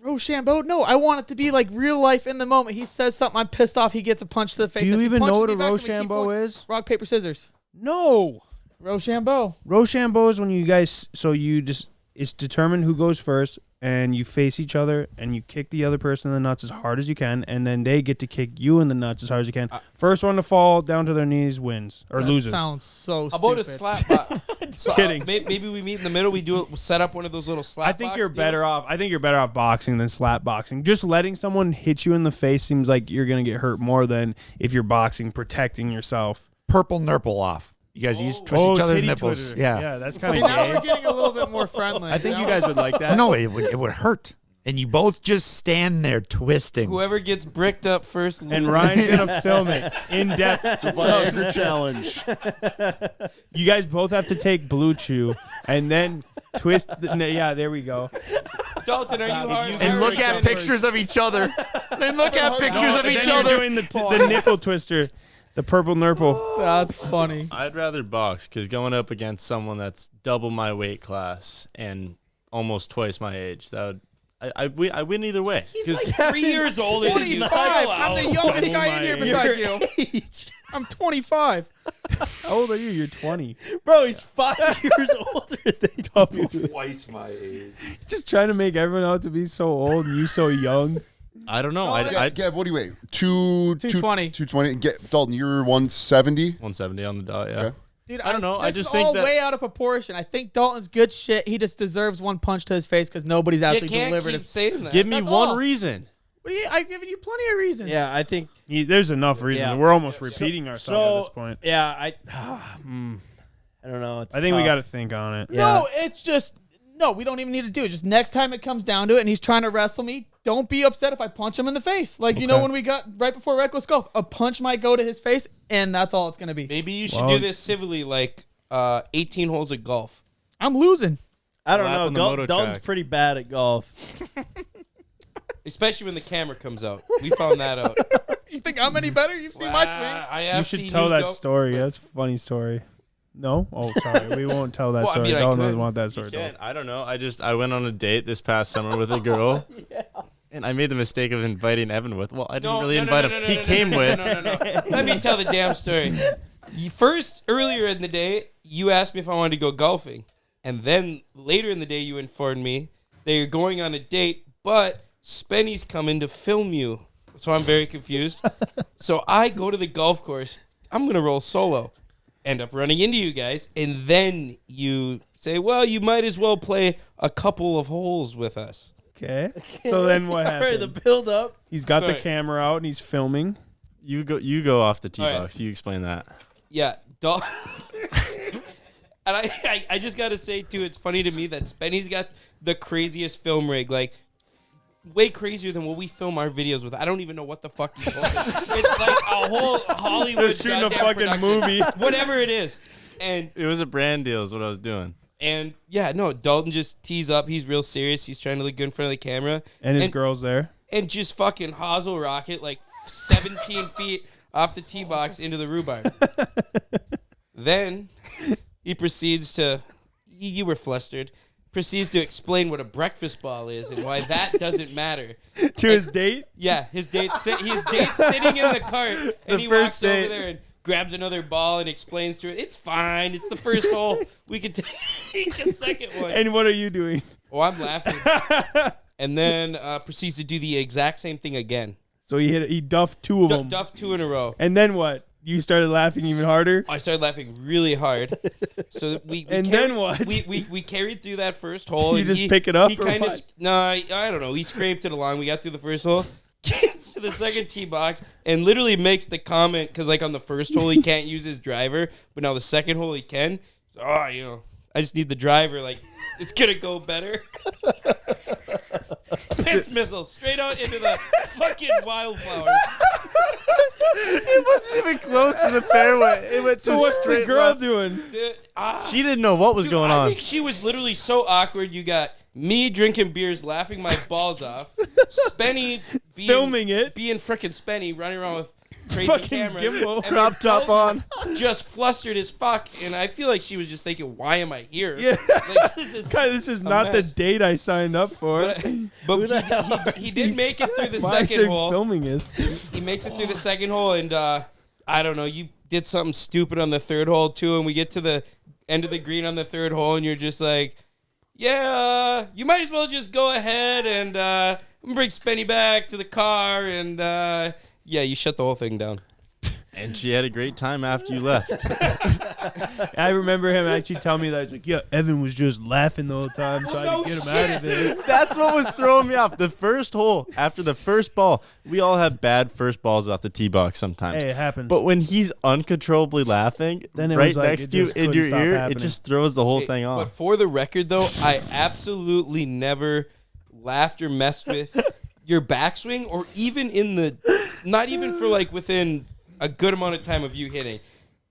Rochambeau? No, I want it to be like real life in the moment. He says something, I'm pissed off, he gets a punch to the face. Do you If he even punches know what me a back, then we keep Rochambeau going. is? Rock, paper, scissors. No. Rochambeau. Rochambeau is when you guys, so you just it's determined who goes first, and you face each other, and you kick the other person in the nuts as hard as you can, and then they get to kick you in the nuts as hard as you can. First one to fall down to their knees wins or loses. Sounds so How stupid. about a slap box? Kidding. Maybe we meet in the middle. We do it. Set up one of those little slap. I think box you're deals. better off. I think you're better off boxing than slap boxing. Just letting someone hit you in the face seems like you're gonna get hurt more than if you're boxing, protecting yourself. Purple nurple off. You guys twist each other's titty nipples. twitter. Yeah. That's kind See, of now gay. we're getting a little bit more friendly. I think you know? guys would like that. No, it would hurt. And you both just stand there twisting. Whoever gets bricked up first. And loses. Ryan's gonna film it in depth. Viagra challenge. You guys both have to take Blue Chew and then twist. Yeah, there we go. Dalton, are you hard? And look at pictures of each other. And look at pictures of And each then other. You're doing the nipple twister, the purple nurple. That's funny. I'd rather box because going up against someone that's double my weight class and almost twice my age, that would I win either way. He's like 3 years older than you. 25. I'm the youngest guy in here beside Your you. age. I'm 25. How old are you? You're 20. Bro, he's 5 years older than you. Twice my age. Just trying to make everyone out to be so old and you so young. I don't know. Gav, what do you weigh? 220. 220. Dalton, you're 170. 170 on the dot. Yeah. Okay. Dude, I don't know. I this just is think all that way out of proportion. I think Dalton's good shit. He just deserves one punch to his face because nobody's You actually can't delivered keep it. saying that. give me That's one all. reason. I've given you plenty of reasons. Yeah, I think There's enough reasons. Yeah. We're almost repeating ourselves at this point. Yeah, I don't know. It's I think we tough. got to think on it. No, it's just we don't even need to do it. Just next time it comes down to it and he's trying to wrestle me, don't be upset if I punch him in the face. Like, you know when we got right before Reckless Golf, a punch might go to his face and that's all it's going to be. Maybe you should do this civilly, like 18 holes of golf. I'm losing. I don't Lap on the know. moto Dalton's track. pretty bad at golf. Especially when the camera comes out. We found that out. You think I'm any better? You've seen my swing. I have You should seen tell you that go- story. That's a funny story. No? Oh, sorry. We won't tell that Well, I story. mean, I Dalton could. doesn't want that story. Can't. I don't know. I went on a date this past summer with a girl. And I made the mistake of inviting Evan with. Well, I didn't really invite him. He came with. No. Let me tell the damn story. First, earlier in the day, you asked me if I wanted to go golfing. And then later in the day, you informed me that you're going on a date, but Spenny's coming to film you. So I'm very confused. So I go to the golf course. I'm going to roll solo. End up running into you guys. And then you say, well, you might as well play a couple of holes with us. Okay. So then what All right, happened? the build up. He's got the Sorry. camera out and he's filming. You go off the tee All right. box. You explain that. Yeah, and I just gotta say too, it's funny to me that Spenny's got the craziest film rig, like way crazier than what we film our videos with. I don't even know what the fuck he's doing. It's like a whole Hollywood They're shooting a goddamn fucking production. movie. Whatever it is. And It was a brand deal is what I was doing. yeah, no, Dalton just tees up. He's real serious. He's trying to look good in front of the camera. And his girl's there. And just fucking hosel rocket like 17 feet off the tee box into the rhubarb. Then he proceeds to, you were flustered, proceeds to explain what a breakfast ball is and why that doesn't matter. To his date? Yeah, his date's sitting in the cart, and he walks over there and grabs another ball and explains to it, it's fine, it's the first hole, we can take a second one. And what are you doing? Oh, I'm laughing. And then proceeds to do the exact same thing again. So he duffed two of them. Duff 2 in a row. And then what? You started laughing even harder? I started laughing really hard. So that we And carried, then what? We carried through that first hole. Did you and just he, pick it up He or kind of what? no, I don't know. He scraped it along. We got through the first hole. Gets to the second tee box and literally makes the comment because like on the first hole he can't use his driver, but now the second hole he can. Oh, you know, I just need the driver. Like it's gonna go better. Piss missile straight out into the fucking wildflowers. It wasn't even close to the fairway. It went So what's the girl doing? She didn't know what was going I on. think she was literally so awkward. You got me drinking beers, laughing my balls off. Spenny Filming it. being frickin' Spenny, running around with crazy Fucking camera, gimbal. and Crop top on. just flustered as fuck. And I feel like she was just thinking, "Why am I here? Yeah. Like, this is God, this is a not the mess." date I signed up for. But he did make it through the Why is second it hole. filming this? He makes it through the second hole, and I don't know. You did something stupid on the third hole too, and we get to the end of the green on the third hole, and you're just like, yeah, you might as well just go ahead and I'm gonna bring Spenny back to the car, and yeah, you shut the whole thing down. And she had a great time after you left. I remember him actually telling me that. He's like, yeah, Evan was just laughing the whole time, so I could get him out of there. That's what was throwing me off. The first hole, after the first ball, we all have bad first balls off the tee box sometimes. Hey, it happens. But when he's uncontrollably laughing Then it right was like next it to you just in couldn't your stop ear, happening. it just throws the whole Hey, thing But off. for the record, though, I absolutely never laughed or messed with your backswing, or even not even for like within a good amount of time of you hitting.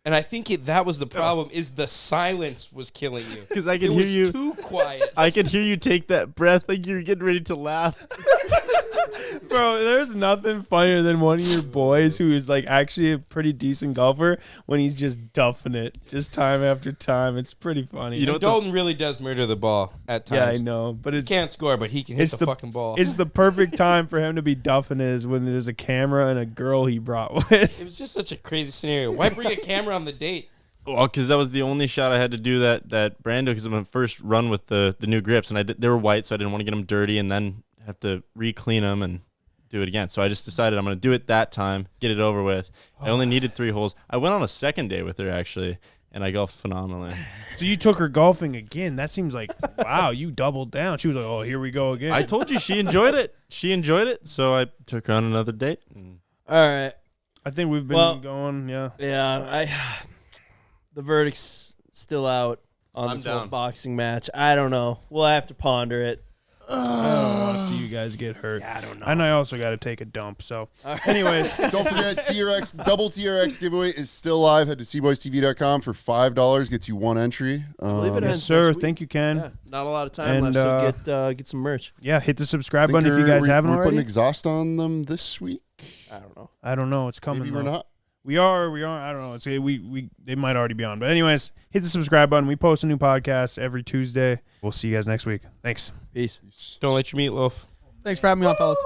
And I think that was the problem, is the silence was killing you. Because I can It hear was you. too quiet. I can hear you take that breath like you're getting ready to laugh. Bro, there's nothing funnier than one of your boys who is like actually a pretty decent golfer when he's just duffing it just time after time. It's pretty funny. You know And Dalton really does murder the ball at times. Yeah, I know, but He it's can't score, but he can hit the fucking ball. It's the perfect time for him to be duffing is when there's a camera and a girl he brought with. It was just such a crazy scenario. Why bring a camera on the date? Well, because that was the only shot I had to do that Brando, because I'm my first run with the new grips, and they were white, so I didn't want to get them dirty and then have to re-clean them and do it again. So I just decided I'm going to do it that time, get it over with. I only needed 3 holes. I went on a second day with her, actually, and I golfed phenomenally. So you took her golfing again. That seems like, wow, you doubled down. She was like, oh, here we go again. I told you she enjoyed it. She enjoyed it, so I took her on another date. All right. I think we've been going, yeah. Yeah, the verdict's still out on I'm this whole down. boxing match. I don't know. We'll have to ponder it. I don't want to see you guys get hurt. I don't know. And I also got to take a dump. So, anyways, Don't forget, TRX double TRX giveaway is still live. Head to CboysTV.com for $5. Gets you 1 entry. believe it yes, ends sir. next week. Thank you, Ken. Yeah, not a lot of time And, left, so get some merch. Yeah, hit the subscribe I button if you guys haven't we're putting already. exhaust on them this week. I don't know. I don't know. It's coming. Maybe we're though. not. We are. I don't know. It's they might already be on. But anyways, hit the subscribe button. We post a new podcast every Tuesday. We'll see you guys next week. Thanks. Peace. Don't let your meatloaf. Thanks for having me on, fellas.